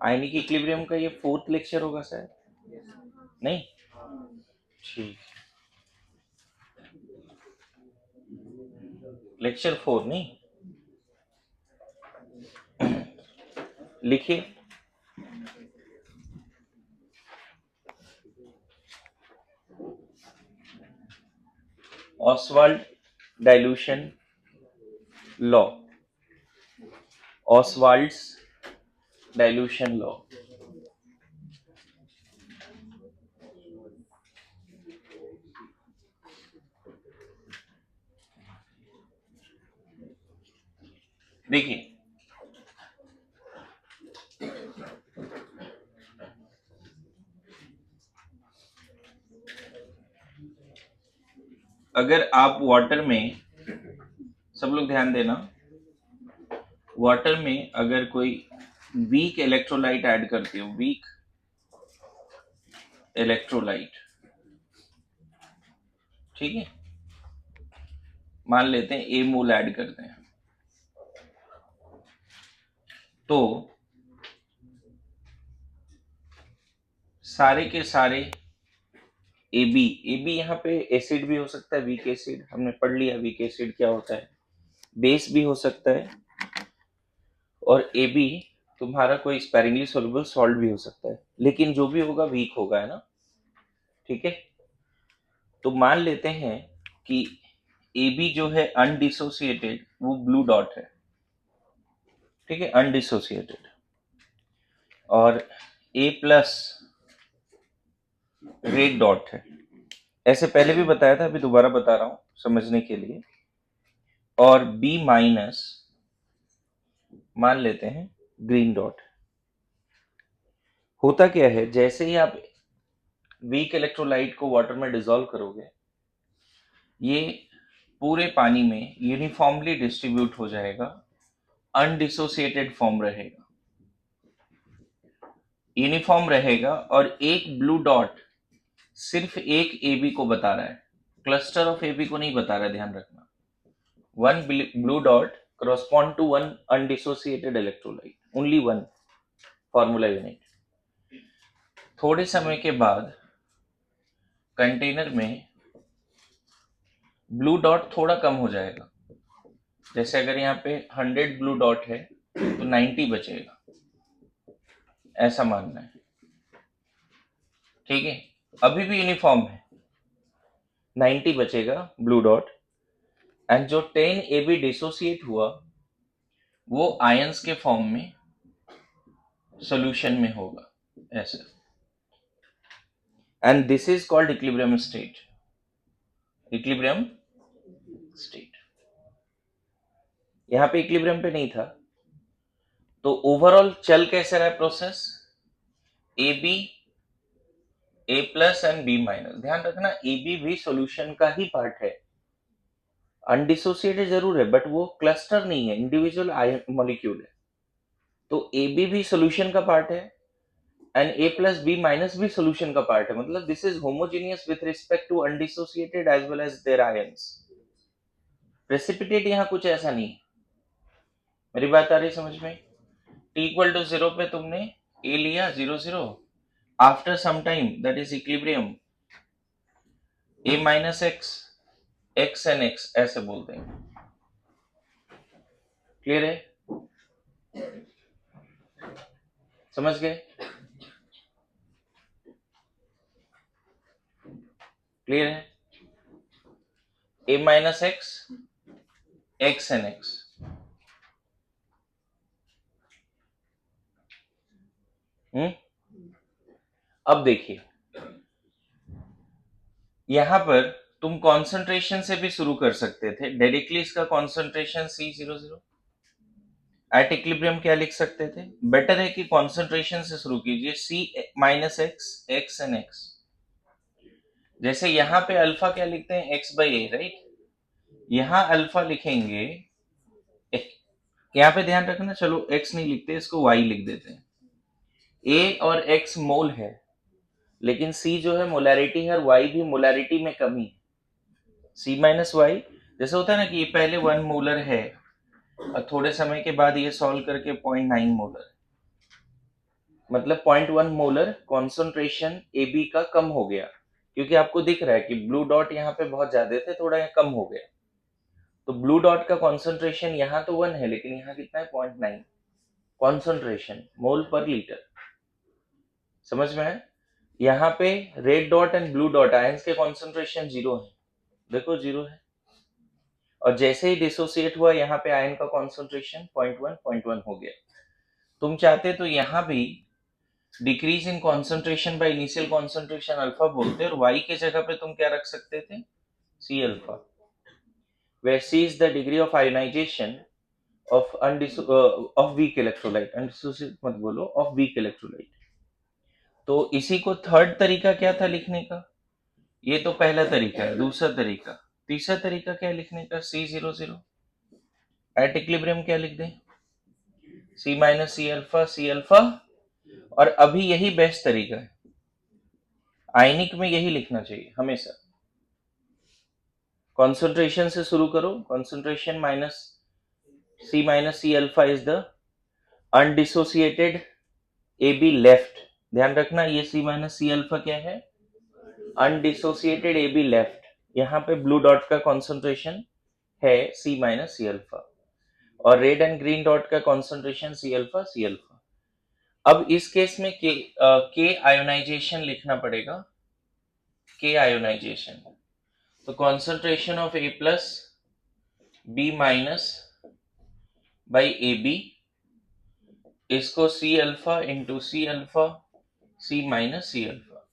Ionic equilibrium का ये 4th lecture होगा शायद, नहीं? ठीक, लेक्चर 4 नहीं? लिखिए, Oswald dilution law, Oswald's dilution law. देखिए, अगर आप वाटर में, सब लोग ध्यान देना, वाटर में अगर कोई वीक इलेक्ट्रोलाइट ऐड करते हो, वीक इलेक्ट्रोलाइट, ठीक है, मान लेते हैं ए मोल ऐड करते हैं, तो सारे के सारे ए बी यहाँ पे एसिड भी हो सकता है, वीक एसिड, हमने पढ़ लिया वीक एसिड क्या होता है, बेस भी हो सकता है, और ए बी तुम्हारा कोई स्पेरिंगली सोल्युबल सॉल्ट भी हो सकता है, लेकिन जो भी होगा वीक होगा, है ना? ठीक है, तो मान लेते हैं कि ए बी जो है अनडिसोसिएटेड, वो ब्लू डॉट है, ठीक है, अनडिसोसिएटेड, और ए प्लस रेड डॉट है। ऐसे पहले भी बताया था, अभी दोबारा बता रहा हूं समझने के लिए। और बी माइनस मान लेते हैं ग्रीन डॉट। होता क्या है, जैसे ही आप वीक इलेक्ट्रोलाइट को वाटर में डिसॉल्व करोगे, ये पूरे पानी में यूनिफॉर्मली डिस्ट्रीब्यूट हो जाएगा, अनडिसोसिएटेड फॉर्म रहेगा, यूनिफॉर्म रहेगा, और एक ब्लू डॉट सिर्फ एक ए बी को बता रहा है, क्लस्टर ऑफ ए बी को नहीं बता रहा है, ध्यान रखना। One blue dot correspond to one undissociated electrolyte, only one formula unit। थोड़े समय के बाद कंटेनर में ब्लू डॉट थोड़ा कम हो जाएगा, जैसे अगर यहाँ पे 100 ब्लू डॉट है तो 90 बचेगा, ऐसा मानना है, ठीक है? अभी भी यूनिफॉर्म है, 90 बचेगा ब्लू डॉट, एंड जो 10 ए बी डिसोसिएट हुआ वो आयंस के फॉर्म में सॉल्यूशन में होगा, ऐसे। And this is called equilibrium state, equilibrium state. यहाँ पे इक्विलिब्रियम पे नहीं था, तो ओवरऑल चल कैसे रहा है process, A B, A plus and B minus. ध्यान रखना, ए बी भी सॉल्यूशन का ही पार्ट है, अनडिसोसिएटेड जरूर है, बट वो क्लस्टर नहीं है, इंडिविजुअल मॉलिक्यूल है। तो ए बी भी सॉल्यूशन का पार्ट है, and A plus B minus भी सॉल्यूशन का पार्ट है, मतलब this is homogeneous with respect to undissociated as well as their ions. Precipitate यहाँ कुछ ऐसा नहीं। मेरी बात आ रही समझ में? t इक्वल टू 0 पे तुमने a लिया 0 0, after some time that is equilibrium, a minus x, x and x ऐसे बोलते हैं। क्लियर है? समझ गए? क्लियर है? a minus x, x and x। अब देखिए, यहां पर तुम कॉन्सेंट्रेशन से भी शुरू कर सकते थे, डायरेक्टली इसका कॉन्सेंट्रेशन C00। एट इक्विलिब्रियम क्या लिख सकते थे? बेटर है कि कॉन्सेंट्रेशन से शुरू कीजिए, C minus x, x and x। जैसे यहाँ पे अल्फा क्या लिखते हैं, x बाई ए, राइट? यहाँ अल्फा लिखेंगे, यहाँ पे ध्यान रखना, चलो x नहीं लिखते, इसको y लिख देते हैं। a और x मोल है, लेकिन C जो है मोलैरिटी है, और y भी मोलैरिटी में कमी है, C माइनस वाई। जैसे होता है ना कि ये पहले 1 मोलर है और थोड़े समय के बाद ये सॉल्व करके 0.9 मोलर, मतलब 0.1 मोलर कॉन्सेंट्रेशन AB का कम हो गया, क्योंकि आपको दिख रहा है कि ब्लू डॉट यहाँ पे बहुत ज्यादा थे, थोड़ा यहाँ कम हो गया। तो ब्लू डॉट का कॉन्सेंट्रेशन यहाँ तो 1 है, लेकिन यहाँ कितना है 0.9 कॉन्सेंट्रेशन मोल पर लीटर। समझ में है? यहाँ पे red dot and blue dot ions के कॉन्सेंट्रेशन 0 है, देखो 0 है। और जैसे ही डिसोसिएट हुआ यहाँ पे आयन का कॉन्सेंट्रेशन 0.1 हो गया। तुम चाहते तो यहाँ भी decrease in concentration by initial concentration alpha बोलते, और y के जगह पे तुम क्या रख सकते थे, C alpha, where C is the degree of ionization of weak electrolyte, undissociate मत बोलो, of weak electrolyte। तो इसी को थर्ड तरीका क्या था लिखने का, ये तो पहला तरीका है। दूसरा तरीका, तीसरा तरीका क्या है लिखने का, C00 एट इक्विलिब्रियम क्या लिख दें, C माइनस C अल्फा। और अभी यही बेस्ट तरीका है, आयनिक में यही लिखना चाहिए हमेशा। कॉन्सेंट्रेशन से शुरू करो, concentration minus C alpha is the undissociated AB left. ध्यान रखना ये C अल्फा क्या है, अनडिसोसिएटेड AB लेफ्ट। यहाँ पे ब्लू डॉट का कॉन्सेंट्रेशन है C अल्फा, और रेड एंड ग्रीन डॉट का कॉन्सेंट्रेशन C अल्फा। अब इस केस में के आयोनाइजेशन लिखना पड़ेगा, के आयोनाइजेशन। तो concentration of A plus B minus by AB, इसको C alpha into C alpha C minus C alpha,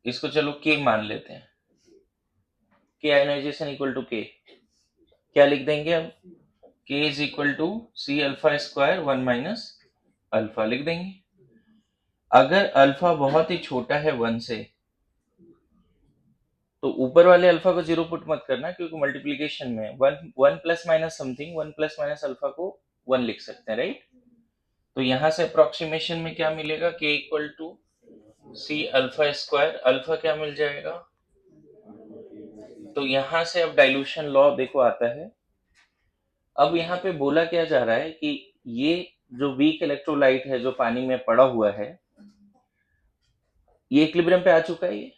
इसको चलो K मान लेते हैं। के आयोनाइजेशन इक्वल टू K, क्या लिख देंगे अब, K is equal to C alpha square 1 minus alpha लिख देंगे। अगर अल्फा बहुत ही छोटा है 1 से, तो ऊपर वाले अल्फा को 0 पुट मत करना, क्योंकि मल्टीप्लीकेशन में 1 plus minus something, 1 plus minus alpha को 1 लिख सकते हैं, राइट। तो यहां से अप्रोक्सीमेशन में क्या मिलेगा, K equal to C alpha square, alpha क्या मिल जाएगा। तो यहां से अब डाइल्यूशन लॉ देखो आता है। अब यहाँ पे बोला क्या जा रहा है कि ये जो वीक इलेक्ट्रोलाइट है जो पानी में पड़ा हुआ है, ये इक्विलिब्रियम पे आ चुका है, ये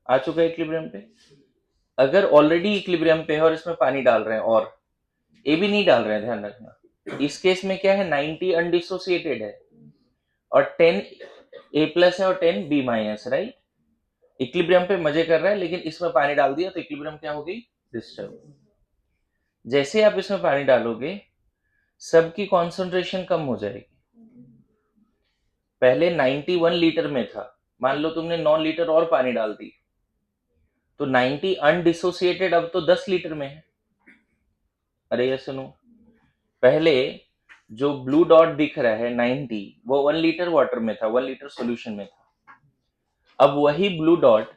आ चुका है इक्विलिब्रियम पे। अगर ऑलरेडी इक्विलिब्रियम पे है और इसमें पानी डाल रहे हैं, और ए भी नहीं डाल रहे हैं, ध्यान रखना, इस केस में क्या है 90 अनडिसोसिएटेड है और 10 A प्लस है और 10 B माइनस, राइट। इक्विलिब्रियम पे मजे कर रहा है, लेकिन इसमें पानी डाल दिया तो इक्विलिब्रियम क्या होगी, डिस्टर्ब। जैसे आप इसमें पानी डालोगे सबकी कॉन्सेंट्रेशन कम हो जाएगी। पहले 91 लीटर में था, मान लो तुमने 9 लीटर और पानी डाल दी, तो 90 अनडिसोसिएटेड अब तो 10 लीटर में है। अरे ये सुनो, पहले जो ब्लू डॉट दिख रहा है 90, वो 1 लीटर वाटर में था, 1 लीटर सॉल्यूशन में था। अब वही ब्लू डॉट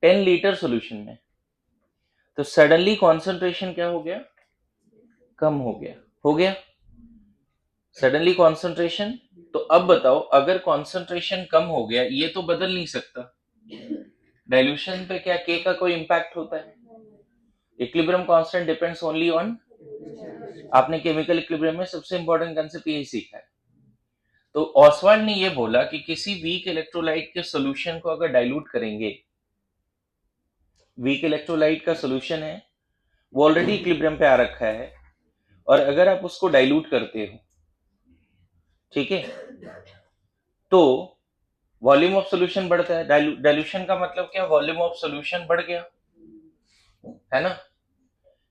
10 लीटर सॉल्यूशन में, तो सडनली कॉन्सेंट्रेशन क्या हो गया, कम हो गया, हो गया सडनली कॉन्सेंट्रेशन। तो अब बताओ, अगर कॉन्सेंट्रेशन कम हो गया, ये तो बदल नहीं सकता, डाइल्यूशन पे क्या के का कोई इंपैक्ट होता है, equilibrium constant depends only on, आपने केमिकल इक्विलिब्रियम में सबसे इंपॉर्टेंट कंसेप्ट यही सीखा है। तो ऑसवाल्ड ने ये बोला कि किसी वीक इलेक्ट्रोलाइट के सॉल्यूशन को अगर डाइल्यूट करेंगे, वीक इलेक्ट्रोलाइट का सॉल्यूशन है वो ऑलरेडी इक्विलिब्रियम पे आ रखा है, और अगर आप उसको डाइल्यूट करते हो, ठीक है, तो वॉल्यूम ऑफ सॉल्यूशन बढ़ता है। डाइल्यूशन का मतलब क्या, वॉल्यूम ऑफ सॉल्यूशन बढ़ गया, है ना।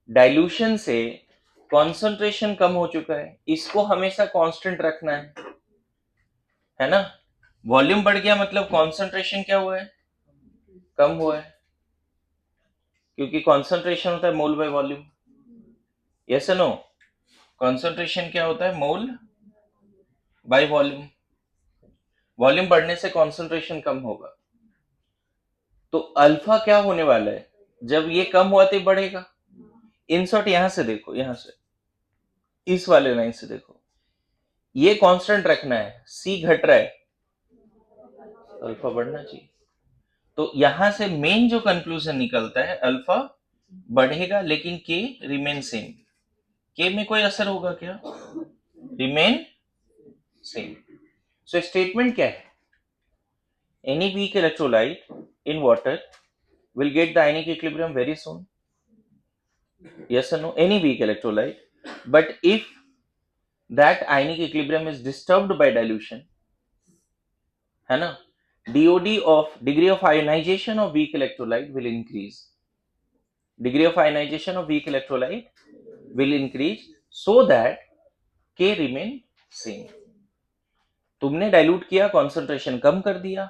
डाइल्यूशन से कॉन्सेंट्रेशन कम हो चुका है, इसको हमेशा कांस्टेंट रखना है ना। वॉल्यूम बढ़ गया मतलब कॉन्सेंट्रेशन क्या हुआ है, कम हुआ है, क्योंकि कॉन्सेंट्रेशन होता है mole by volume, yes no. Concentration क्या होता है, मोल बाय वॉल्यूम। वॉल्यूम बढ़ने से कॉन्सेंट्रेशन कम होगा। तो अल्फा क्या होने वाला है, जब ये कम हुआ तो बढ़ेगा। इन शॉर्ट यहां से देखो, यहां से इस वाले लाइन से देखो, ये कांस्टेंट रखना है, सी घट रहा है, अल्फा बढ़ना चाहिए। तो यहां से मेन जो कंक्लूजन निकलता है, अल्फा बढ़ेगा लेकिन के रिमेन सेम। के में कोई असर होगा क्या, रिमेन सेम। सो स्टेटमेंट क्या है? Any weak electrolyte in water will get the ionic equilibrium very soon. Yes or no? Any weak electrolyte. But if that ionic equilibrium is disturbed by dilution, है ना, DOD of degree of ionization of weak electrolyte will increase. Degree of ionization of weak electrolyte will increase so that K remain same. तुमने dilute किया, concentration कम कर दिया,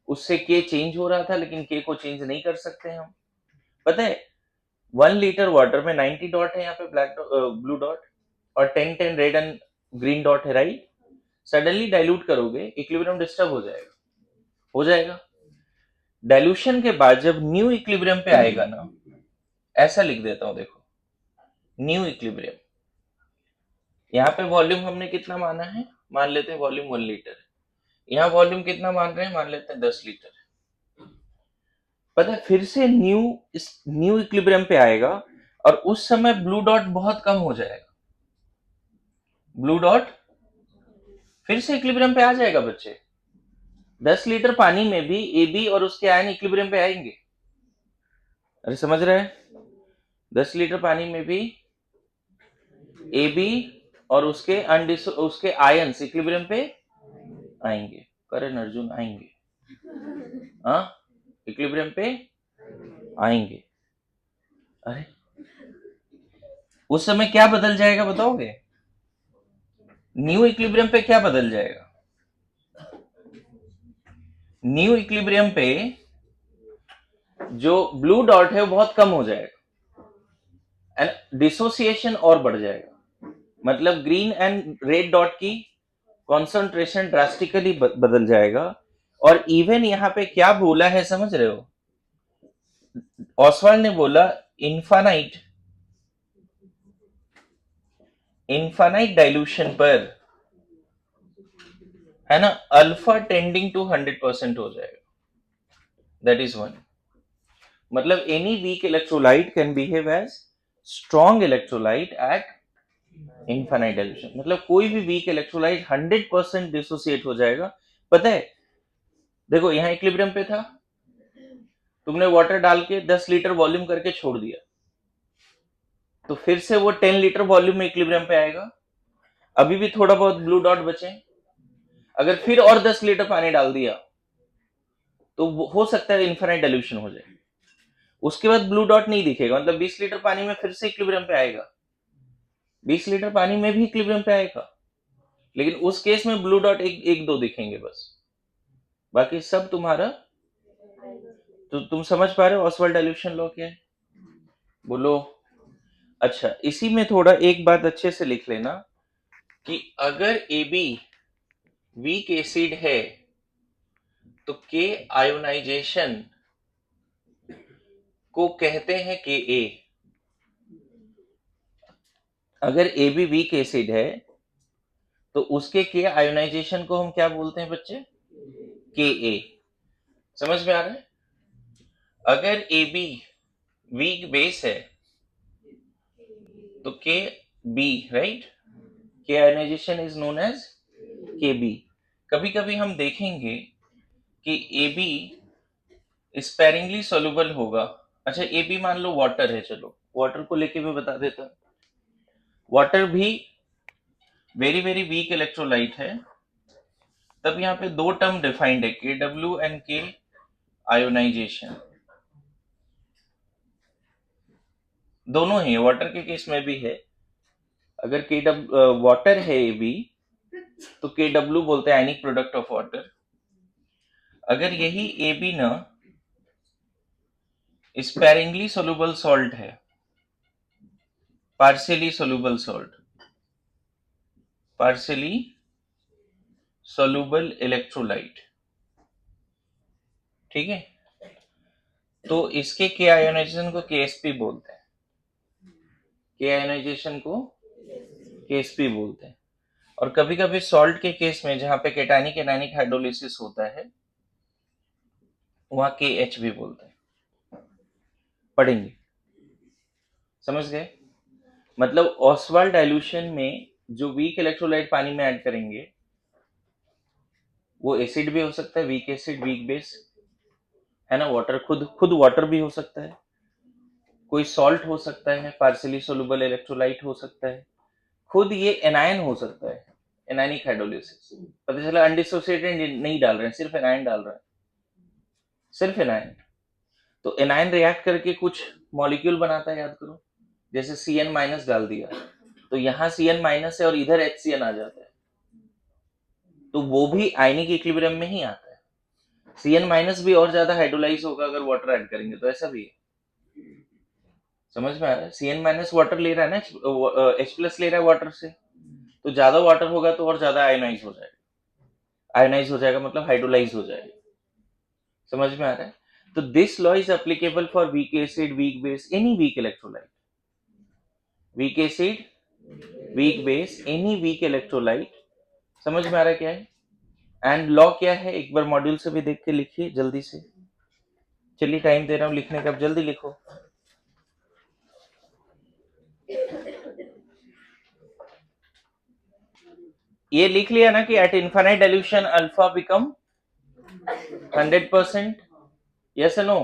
उससे K change हो रहा था, लेकिन K को चेंज नहीं कर सकते हम. पता है 1 लीटर वाटर में 90 डॉट है यहाँ पे, ब्लैक ब्लू डॉट, और 10 रेड एंड ग्रीन डॉट है, राइट. सडनली डाइल्यूट करोगे, इक्विलिब्रियम डिस्टर्ब हो जाएगा. हो जाएगा. डाइल्यूशन के बाद जब न्यू इक्विलिब्रियम पे आएगा ना, ऐसा लिख देता हूं, देखो, न्यू इक्विलिब्रियम. यहाँ पे वॉल्यूम हमने कितना माना है, मान लेते हैं वॉल्यूम 1 लीटर. यहाँ वॉल्यूम कितना मान रहे हैं, मान लेते हैं 10 लीटर. पता है फिर से न्यू इक्विलिब्रियम पे आएगा, और उस समय ब्लू डॉट बहुत कम हो जाएगा. ब्लू डॉट फिर से इक्विलिब्रियम पे आ जाएगा बच्चे. 10 लीटर पानी में भी ए बी और उसके आयन इक्विलिब्रियम पे आएंगे. अरे समझ रहे हैं? 10 लीटर पानी में भी ए बी और उसके आयन्स इक्विलिब्रियम पे आएंगे. करण अर्जुन आएंगे, हाँ, इक्विलिब्रियम पे आएंगे. अरे उस समय क्या बदल जाएगा बताओगे? न्यू इक्विलिब्रियम पे क्या बदल जाएगा? न्यू इक्विलिब्रियम पे जो ब्लू डॉट है वो बहुत कम हो जाएगा, एंड डिसोसिएशन और बढ़ जाएगा. मतलब ग्रीन एंड रेड डॉट की कॉन्सेंट्रेशन ड्रास्टिकली बदल जाएगा. और इवन यहाँ पे क्या बोला है समझ रहे हो? ऑसवाल्ड ने बोला इनफाइनाइट डाइल्यूशन पर, है ना, अल्फा टेंडिंग टू 100% हो जाएगा. That is one. मतलब any weak electrolyte can behave as strong electrolyte at infinite dilution. मतलब कोई भी वीक इलेक्ट्रोलाइट 100% डिसोसिएट हो जाएगा. पता है, देखो यहाँ इक्विलिब्रियम पे था, तुमने वाटर डाल के 10 लीटर वॉल्यूम करके छोड़ दिया, तो फिर से वो 10 लीटर वॉल्यूम में इक्विलिब्रियम पे आएगा. अभी भी थोड़ा बहुत ब्लू डॉट बचे. अगर फिर और 10 लीटर पानी डाल दिया तो हो सकता है इनफाइनाइट डाइल्यूशन हो जाए. उसके बाद ब्लू डॉट नहीं दिखेगा, मतलब 20 लीटर पानी में फिर से इक्विलिब्रियम पे आएगा. 20 लीटर पानी में भी इक्विलिब्रियम पे आएगा, लेकिन उस केस में ब्लू डॉट एक दो दिखेंगे बस, बाकी सब तुम्हारा. तो तुम समझ पा रहे हो ऑसवाल्ड डाइल्यूशन लॉ क्या है? बोलो. अच्छा, इसी में थोड़ा एक बात अच्छे से लिख लेना कि अगर ए बी वीक एसिड है तो के आयोनाइजेशन को कहते हैं के ए. अगर ए बी वीक एसिड है तो उसके के आयोनाइजेशन को हम क्या बोलते हैं बच्चे? के ए. समझ में आ रहा है? अगर ए बी वीक बेस है तो के बी, राइट, के आयोनाइजेशन इज नोन एज के बी. कभी कभी हम देखेंगे कि ए बी स्पेरिंगली सोल्यूबल होगा. अच्छा, ए बी मान लो वाटर है, चलो वाटर को लेके मैं बता देता हूं. वाटर भी वेरी वेरी वीक इलेक्ट्रोलाइट है. तब यहाँ पे दो टर्म डिफाइंड है, के डब्ल्यू एंड के आयोनाइजेशन. दोनों ही वाटर के केस में भी है. अगर के वाटर है ए बी तो के डब्ल्यू बोलते हैं आयनिक प्रोडक्ट ऑफ वाटर. अगर यही ए बी ना स्पेरिंगली सोल्यूबल सॉल्ट है, partially soluble salt, partially soluble electrolyte, ठीक है, तो इसके के आयोनाइजेशन को केएसपी बोलते हैं. के आयोनाइजेशन को केएसपी बोलते हैं. और कभी कभी सॉल्ट के केस में जहां पे केटानिक एनानिक हाइड्रोलिसिस होता है वहां के एच भी बोलते हैं. पढ़ेंगे, समझ गए? मतलब ऑसवाल्ड डाइल्यूशन में जो वीक इलेक्ट्रोलाइट पानी में ऐड करेंगे वो एसिड भी हो सकता है, वीक एसिड, वीक बेस, है ना। वाटर खुद खुद वाटर भी हो सकता है, कोई सॉल्ट हो सकता है, पार्शियली सोलुबल इलेक्ट्रोलाइट हो सकता है, खुद ये एनायन हो सकता है, एनायनिक हाइड्रोलिसिस। पता चला अनडिसोसिएटेड नहीं डाल रहे हैं, सिर्फ एनायन डाल रहे हैं, सिर्फ एनायन। तो एनायन रिएक्ट करके कुछ मॉलिक्यूल बनाता है, याद करो। जैसे Cn माइनस डाल दिया, तो यहाँ Cn माइनस है और इधर HCN आ जाता है, तो वो भी आयनिक इक्विलिब्रियम में ही आता है। Cn माइनस भी और ज्यादा हाइड्रोलाइज होगा अगर वाटर ऐड करेंगे, तो ऐसा भी है। समझ में आ रहा है? Cn माइनस वाटर ले रहा है ना, H प्लस ले रहा है वाटर से, तो ज्यादा वाटर होगा तो और ज्यादा आयोनाइज हो जाएगा। आयोनाइज हो जाएगा मतलब हाइड्रोलाइज हो जाएगा। समझ में आ रहा है? तो this law is applicable for weak acid, weak base, any weak electrolyte. Weak acid, weak base, any weak electrolyte. समझ में आ रहा है क्या है? एंड लॉ क्या है, एक बार मॉड्यूल से भी देख के लिखिए जल्दी से। चलिए टाइम दे रहा हूं लिखने का, अब जल्दी लिखो। ये लिख लिया ना कि eight infinite dilution alpha become 100%, yes or no?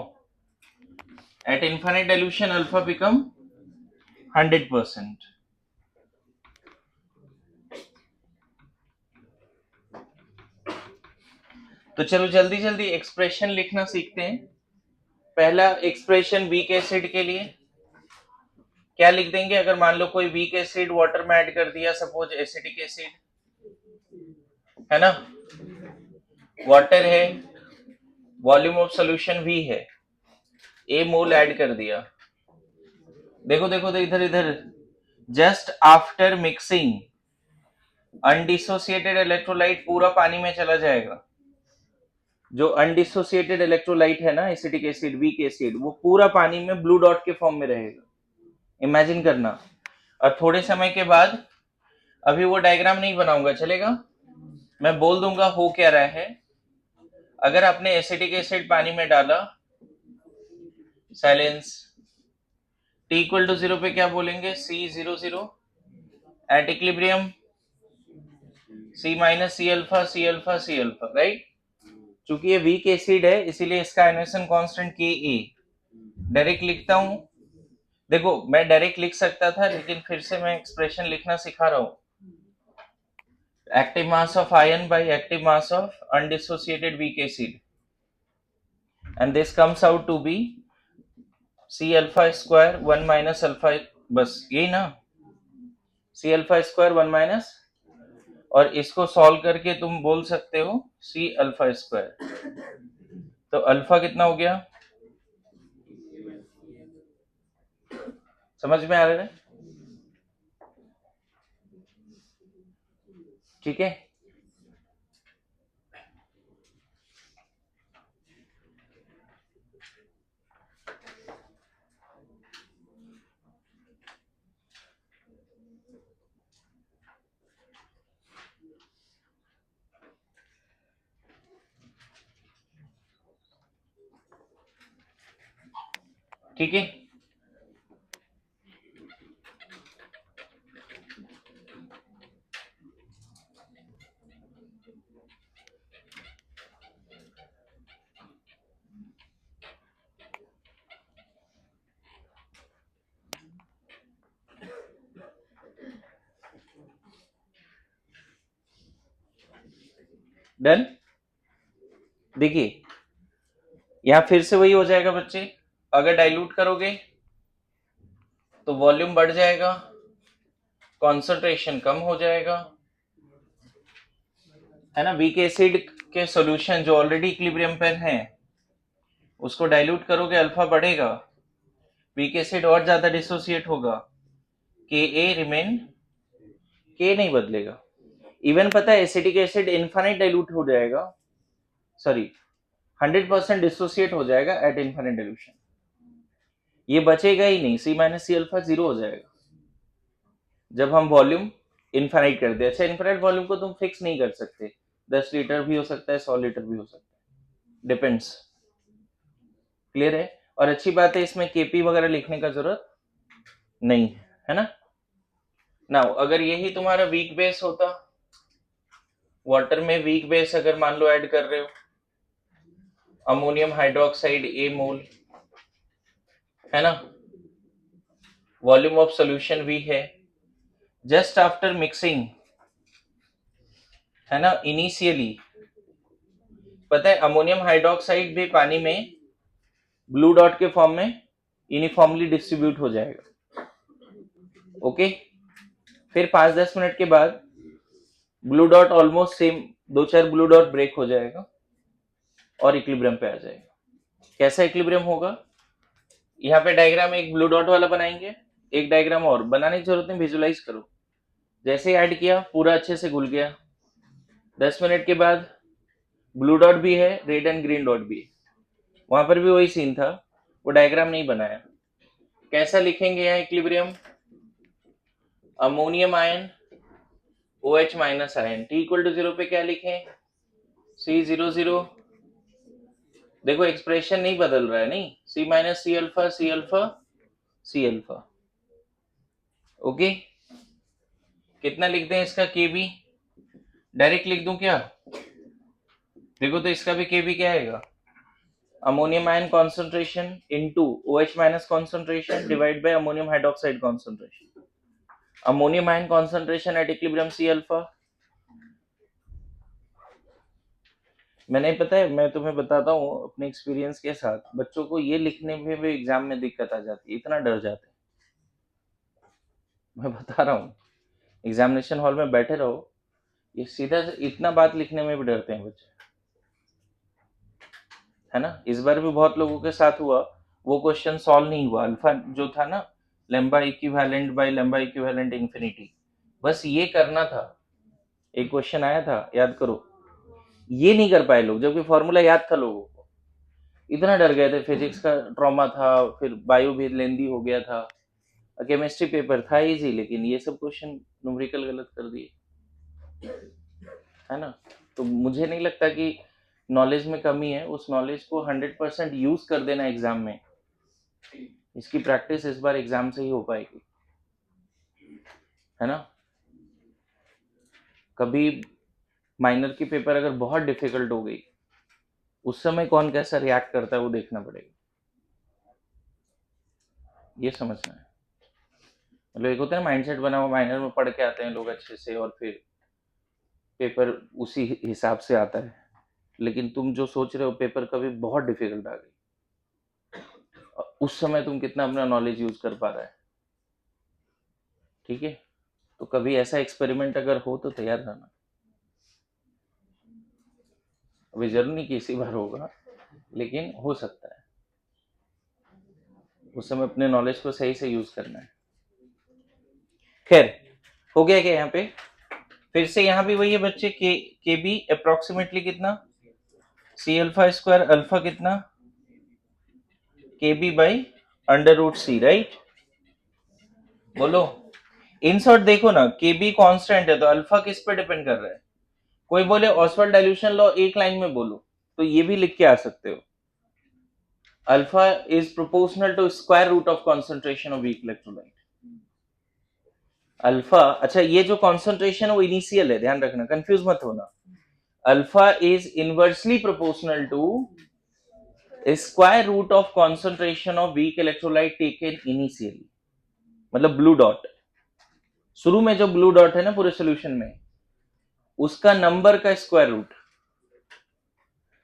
At infinite dilution alpha become 100%. तो चलो जल्दी जल्दी एक्सप्रेशन लिखना सीखते हैं। पहला एक्सप्रेशन वीक एसिड के लिए क्या लिख देंगे? अगर मान लो कोई वीक एसिड वाटर में ऐड कर दिया, सपोज एसिडिक एसिड है ना, वाटर है, वॉल्यूम ऑफ सॉल्यूशन V है, A मोल ऐड कर दिया। देखो देखो इधर इधर, just after mixing undissociated electrolyte पूरा पानी में चला जाएगा। जो अनडिसोसिएटेड इलेक्ट्रोलाइट है ना, एसिटिक एसिड, वीक एसिड, वो पूरा पानी में ब्लू डॉट के फॉर्म में रहेगा। इमेजिन करना। और थोड़े समय के बाद, अभी वो डायग्राम नहीं बनाऊंगा, चलेगा? मैं बोल दूंगा हो क्या रहा है। अगर आपने एसिटिक एसिड पानी में डाला, साइलेंस, T इक्वल टू 0 पे क्या बोलेंगे? C00 at equilibrium, C minus C alpha, C alpha, C alpha, right. चूंकि ये वीक एसिड है इसीलिए इसका आयनेशन कांस्टेंट Ka। डायरेक्ट लिखता हूं, देखो मैं डायरेक्ट लिख सकता था लेकिन फिर से मैं एक्सप्रेशन लिखना सिखा रहा हूं। Active mass of ion by active mass of undissociated weak acid, and this comes out to be C alpha square 1 minus alpha, बस यही ना, C अल्फा स्क्वायर 1 माइनस, और इसको सॉल्व करके तुम बोल सकते हो C अल्फा स्क्वायर। तो अल्फा कितना हो गया? समझ में आ रहा है? ठीक है। ठीक है, डन। देखिए यहां फिर से वही हो जाएगा बच्चे, अगर डाइल्यूट करोगे तो वॉल्यूम बढ़ जाएगा, कॉन्सेंट्रेशन कम हो जाएगा, है ना। वीक एसिड के सॉल्यूशन जो ऑलरेडी इक्विलिब्रियम पर हैं, उसको डाइल्यूट करोगे, अल्फा बढ़ेगा, वीक एसिड और ज्यादा डिसोसिएट होगा, Ka रिमेन, K नहीं बदलेगा। इवन पता है एसिटिक एसिड इनफाइनाइट डाइल्यूट हो जाएगा, सॉरी 100% डिसोसिएट हो जाएगा एट इनफाइनाइट डाइल्यूशन, ये बचेगा ही नहीं, C माइनस C अल्फा 0 हो जाएगा जब हम वॉल्यूम इनफाइनाइट कर दे। अच्छा, इनफाइनाइट वॉल्यूम को तुम फिक्स नहीं कर सकते, 10 लीटर भी हो सकता है, 100 लीटर भी हो सकता है, डिपेंड्स। क्लियर है? और अच्छी बात है इसमें केपी वगैरह लिखने का जरूरत नहीं है ना। नाउ अगर यही तुम्हारा वीक बेस होता वाटर में वीक बेस अगर मान लो ऐड कर रहे हो, अमोनियम हाइड्रोक्साइड ए मोल, है ना, वॉल्यूम ऑफ सॉल्यूशन वी है, जस्ट आफ्टर मिक्सिंग, है ना, इनिशियली पता है अमोनियम हाइड्रोक्साइड भी पानी में ब्लू डॉट के फॉर्म में यूनिफॉर्मली डिस्ट्रीब्यूट हो जाएगा। ओके, फिर 5-10 मिनट के बाद blue dot almost same, 2-4 blue dot break हो जाएगा और इक्विलिब्रियम पे आ जाएगा। कैसा इक्विलिब्रियम होगा, यहाँ पे डायग्राम एक ब्लू डॉट वाला बनाएंगे, एक डायग्राम और बनाने की जरूरत नहीं, विजुलाइज करो। जैसे ऐड किया पूरा अच्छे से घुल गया, 10 मिनट के बाद ब्लू डॉट भी है, रेड एंड ग्रीन डॉट भी है, वहां पर भी वही सीन था, वो डायग्राम नहीं बनाया। कैसा लिखेंगे यहाँ equilibrium, ammonium ion OH minus ion, T equal to 0 पे क्या लिखें, C00, देखो एक्सप्रेशन नहीं बदल रहा है, नहीं, C minus C alpha C alpha C alpha. Okay, कितना लिखते हैं इसका KB, डायरेक्ट लिख दूं क्या, देखो तो इसका भी KB क्या आएगा, ammonium ion concentration into OH minus concentration divide by ammonium hydroxide concentration, ammonium ion concentration at equilibrium C alpha. मैंने पता है, मैं तुम्हें बताता हूँ अपने एक्सपीरियंस के साथ, बच्चों को ये लिखने में भी एग्जाम में दिक्कत आ जाती है, इतना डर जाते हैं, मैं बता रहा हूँ, एग्जामिनेशन हॉल में बैठे रहो, ये सीधा इतना बात लिखने में भी डरते हैं बच्चे, है ना। इस बार भी बहुत लोगों के साथ हुआ, वो क्वेश्चन सॉल्व नहीं हुआ, अल्फा जो था ना, lambda equivalent by lambda equivalent infinity, बस ये करना था, एक क्वेश्चन आया था याद करो, ये नहीं कर पाए लोग, जबकि फॉर्मूला याद था लोगों को, इतना डर गए थे, फिजिक्स का ट्रॉमा था, फिर बायो भी लेंदी हो गया था, केमिस्ट्री पेपर था इजी, लेकिन ये सब क्वेश्चन न्यूमेरिकल गलत कर दिए, है ना। तो मुझे नहीं लगता कि नॉलेज में कमी है, उस नॉलेज को 100% यूज कर देना एग्जाम में, इसकी प्रैक्टिस इस बार एग्जाम से ही हो पाएगी, है ना। कभी माइनर की पेपर अगर बहुत डिफिकल्ट हो गई, उस समय कौन कैसा रिएक्ट करता है वो देखना पड़ेगा, ये समझना है। मतलब एक होता है माइंडसेट बना हुआ, माइनर में पढ़ के आते हैं लोग अच्छे से और फिर पेपर उसी हिसाब से आता है, लेकिन तुम जो सोच रहे हो पेपर कभी बहुत डिफिकल्ट आ गई, उस समय तुम कितना अपना नॉलेज यूज कर पा रहा है, ठीक है। तो कभी ऐसा एक्सपेरिमेंट अगर हो तो तैयार रहना, अभी जरूर नहीं कि इसी बार होगा, लेकिन हो सकता है, उस समय अपने नॉलेज को सही से यूज करना है। खैर, हो गया क्या यहाँ पे, फिर से यहाँ भी वही है बच्चे, के बी अप्रोक्सीमेटली कितना, सी अल्फा स्क्वायर, अल्फा कितना, K B by under root C, right, बोलो। इन शॉर्ट देखो ना, के बी कॉन्स्टेंट है तो अल्फा किस पे डिपेंड कर रहा है, कोई बोले ऑसवर्ड डाइल्यूशन लॉ एक लाइन में बोलो तो ये भी लिख के आ सकते हो, alpha is proportional to square root of concentration of weak electrolyte. Alpha, अच्छा ये जो कॉन्सेंट्रेशन है वो इनिशियल है, ध्यान रखना, कंफ्यूज मत होना, alpha is inversely proportional to square root of concentration of weak electrolyte taken initially, मतलब ब्लू डॉट, शुरू में जो ब्लू डॉट है ना पूरे सोल्यूशन में, उसका नंबर का स्क्वायर रूट,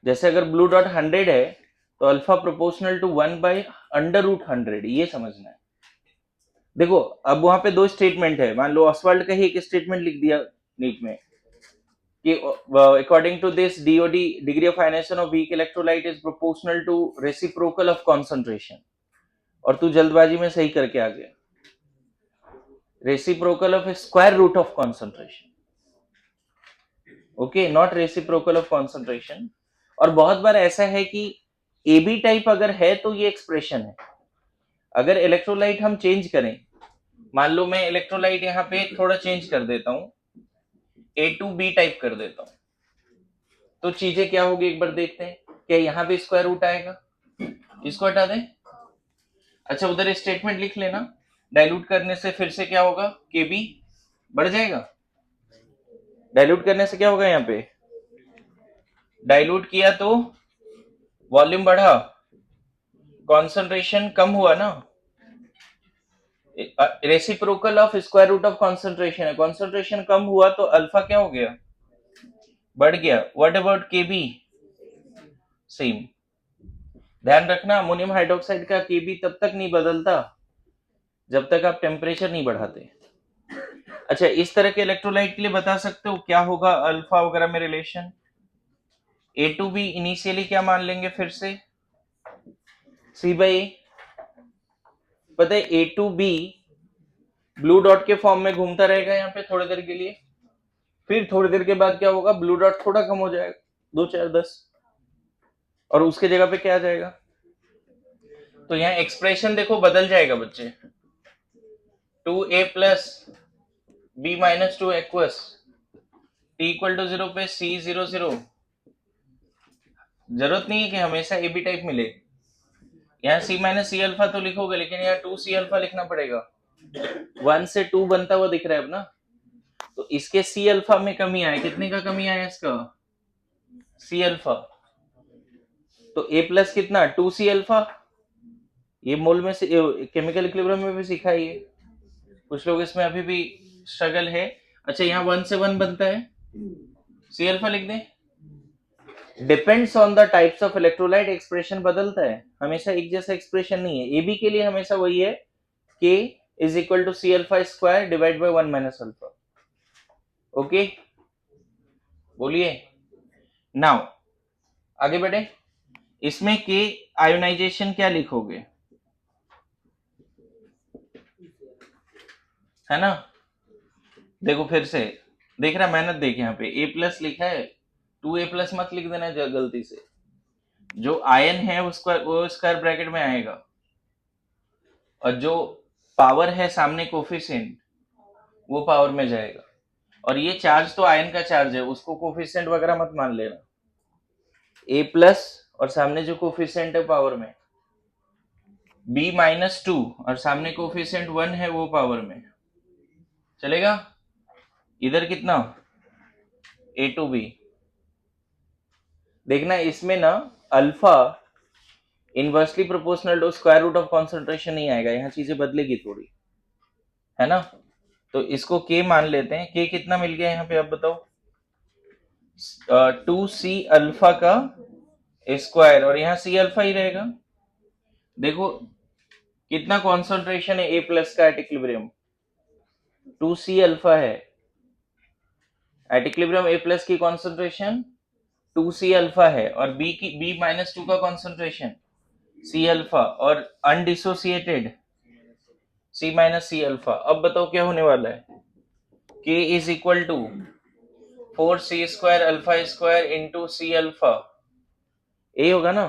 जैसे अगर ब्लू डॉट 100 है तो alpha proportional to 1 by under root 100, ये समझना है। देखो अब वहां पे दो स्टेटमेंट है, मान लो ऑसवाल्ड का ही एक स्टेटमेंट लिख दिया नीट में कि according to this DOD degree of ionization of weak electrolyte is proportional to reciprocal of concentration, और तू जल्दबाजी में सही करके आ गया, reciprocal of square root of concentration, okay, not reciprocal of concentration. और बहुत बार ऐसा है कि ए बी टाइप अगर है तो ये एक्सप्रेशन है, अगर इलेक्ट्रोलाइट हम चेंज करें, मान लो मैं इलेक्ट्रोलाइट यहाँ पे थोड़ा चेंज कर देता हूं, A2B टाइप कर देता हूं, तो चीजें क्या होगी एक बार देखते हैं, क्या यहाँ पे स्क्वायर रूट आएगा, इसको हटा दें, अच्छा उधर स्टेटमेंट लिख लेना, डाइल्यूट करने से फिर से क्या होगा, के बी बढ़ जाएगा, डाइल्यूट करने से क्या होगा, यहाँ पे डाइल्यूट किया तो वॉल्यूम बढ़ा, कॉन्सेंट्रेशन कम हुआ ना, reciprocal of square root of concentration है, कॉन्सेंट्रेशन कम हुआ तो अल्फा क्या हो गया, बढ़ गया। What about K B, same. ध्यान रखना अमोनियम हाइड्रोक्साइड का के बी तब तक नहीं बदलता जब तक आप टेम्परेचर नहीं बढ़ाते। अच्छा, इस तरह के इलेक्ट्रोलाइट के लिए बता सकते हो क्या होगा अल्फा वगैरह में relation. A to B initially क्या मान लेंगे फिर से, सी बाई ए। पता है ए टू बी ब्लू डॉट के फॉर्म में घूमता रहेगा यहाँ पे थोड़ी देर के लिए, फिर थोड़ी देर के बाद क्या होगा, ब्लू डॉट थोड़ा कम हो जाएगा, 2 4 10, और उसके जगह पे क्या आ जाएगा, तो यहाँ एक्सप्रेशन देखो बदल जाएगा बच्चे, 2a plus b minus 2 aqueous t equal to 0 पे c 0 0। जरूरत नहीं है कि हमेशा ए बी टाइप मिले, यहाँ c माइनस सी अल्फा तो लिखोगे, लेकिन यहाँ 2c अल्फा लिखना पड़ेगा, 1 से 2 बनता हुआ दिख रहा है अब ना, तो इसके c अल्फा में कमी आया, कितने का कमी आया इसका, c अल्फा, तो a प्लस कितना 2c अल्फा, ये मोल में से केमिकल इक्विलिब्रियम में भी सीखा है ये, कुछ लोग इसमें अभी भी स्ट्रगल है। अच्छा, यहाँ 1 से 1 बनता है, सी अल्फा लिख दें। Depends on the types of electrolyte, expression बदलता है, हमेशा एक जैसा एक्सप्रेशन नहीं है। एबी के लिए हमेशा वही है, K is equal to C alpha square divide by 1 minus alpha. Okay, बोलिए। नाउ आगे बढ़े, इसमें के आयोनाइजेशन क्या लिखोगे, है ना, देखो फिर से, देख रहा मेहनत देख, यहाँ पे ए प्लस लिखा है, 2a प्लस मत लिख देना गलती से, जो आयन है उसका वो स्क्वायर ब्रैकेट में आएगा, और जो पावर है सामने कोफिशिएंट वो पावर में जाएगा, और ये चार्ज तो आयन का चार्ज है, उसको कोफिशिएंट वगैरह मत मान लेना, ए प्लस और सामने जो कोफिशिएंट है पावर में, b माइनस 2 और सामने कोफिशिएंट 1 है वो पावर में चलेगा। इधर कितना, ए टू बी, देखना इसमें ना alpha inversely proportional to square root of concentration नहीं आएगा, यहाँ चीजें बदलेगी थोड़ी, है ना, तो इसको के मान लेते हैं। के कितना मिल गया यहाँ पे, अब बताओ, 2c अल्फा का स्क्वायर, और यहाँ सी अल्फा ही रहेगा। देखो कितना कॉन्सेंट्रेशन है ए प्लस का एट इक्विलिब्रियम, 2c अल्फा है एट इक्विलिब्रियम, ए प्लस की कॉन्सेंट्रेशन 2c अल्फा है, और बी की b माइनस 2 का कॉन्सेंट्रेशन c अल्फा, और undissociated c minus C alpha. अब बताओ क्या होने वाला है, k is equal to 4c square alpha square into C alpha, ए होगा ना,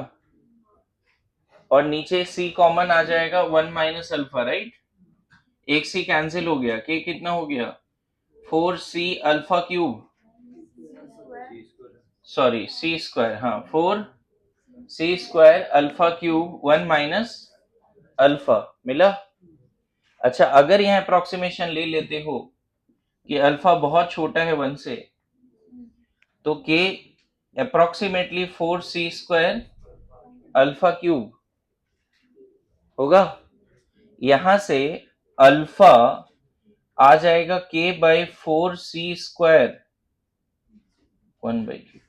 और नीचे c कॉमन आ जाएगा 1 माइनस अल्फा, राइट, एक c कैंसिल हो गया, k कितना हो गया 4c alpha cube, sorry c square, हाँ 4c square alpha cube 1 minus alpha मिला। अच्छा, अगर यहाँ अप्रोक्सीमेशन ले लेते हो कि अल्फा बहुत छोटा है 1 से, तो k approximately 4c square alpha cube होगा, यहां से अल्फा आ जाएगा k by 4c square 1 by Q.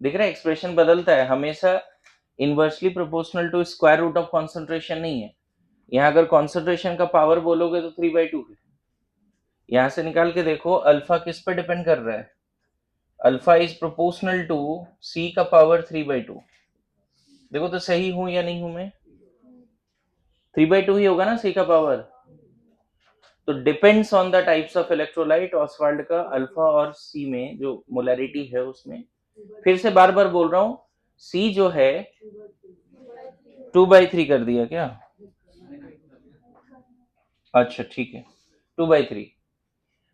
दिख रहा है एक्सप्रेशन बदलता है, हमेशा inversely proportional to square root of concentration नहीं है। यहाँ अगर कॉन्सेंट्रेशन का पावर बोलोगे तो 3/2 है, यहां से निकाल के देखो अल्फा किस पे डिपेंड कर रहा है, अल्फा इज प्रोपोर्शनल टू सी का पावर 3/2। देखो तो सही हूं या नहीं हूं मैं, 3/2 ही होगा ना सी का पावर, तो depends on the types of electrolyte, Oswald का अल्फा और सी में जो मोलैरिटी है उसमें, फिर से बार बार बोल रहा हूं, सी जो है 2/3 कर दिया क्या, अच्छा ठीक है 2/3।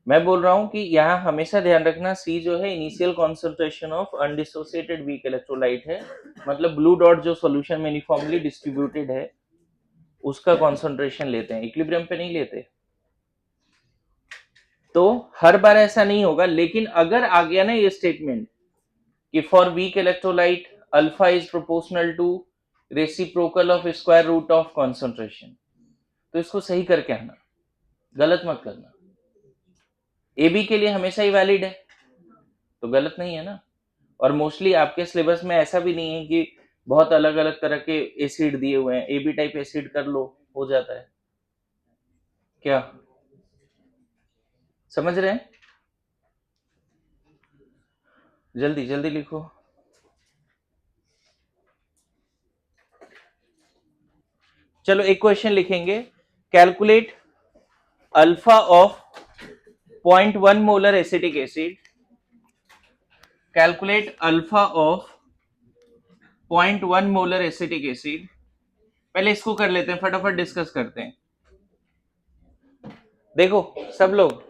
मैं बोल रहा हूं कि यहाँ हमेशा ध्यान रखना सी जो है initial concentration of undissociated weak electrolyte है, मतलब ब्लू डॉट जो सॉल्यूशन में यूनिफॉर्मली डिस्ट्रीब्यूटेड है उसका कॉन्सेंट्रेशन लेते हैं, इक्विलिब्रियम पे नहीं लेते। तो हर बार ऐसा नहीं होगा, लेकिन अगर आ गया ना ये स्टेटमेंट कि for weak electrolyte alpha is proportional to reciprocal of square root of concentration, तो इसको सही करके आना, गलत मत करना। ए बी के लिए हमेशा ही वैलिड है, तो गलत नहीं है ना। और मोस्टली आपके सिलेबस में ऐसा भी नहीं है कि बहुत अलग अलग तरह के एसिड दिए हुए हैं, ए बी टाइप एसिड कर लो, हो जाता है। क्या समझ रहे हैं? जल्दी जल्दी लिखो। चलो एक क्वेश्चन लिखेंगे, calculate alpha of 0.1 molar acetic acid, calculate alpha of 0.1 molar acetic acid. पहले इसको कर लेते हैं, फटाफट डिस्कस करते हैं। देखो सब लोग,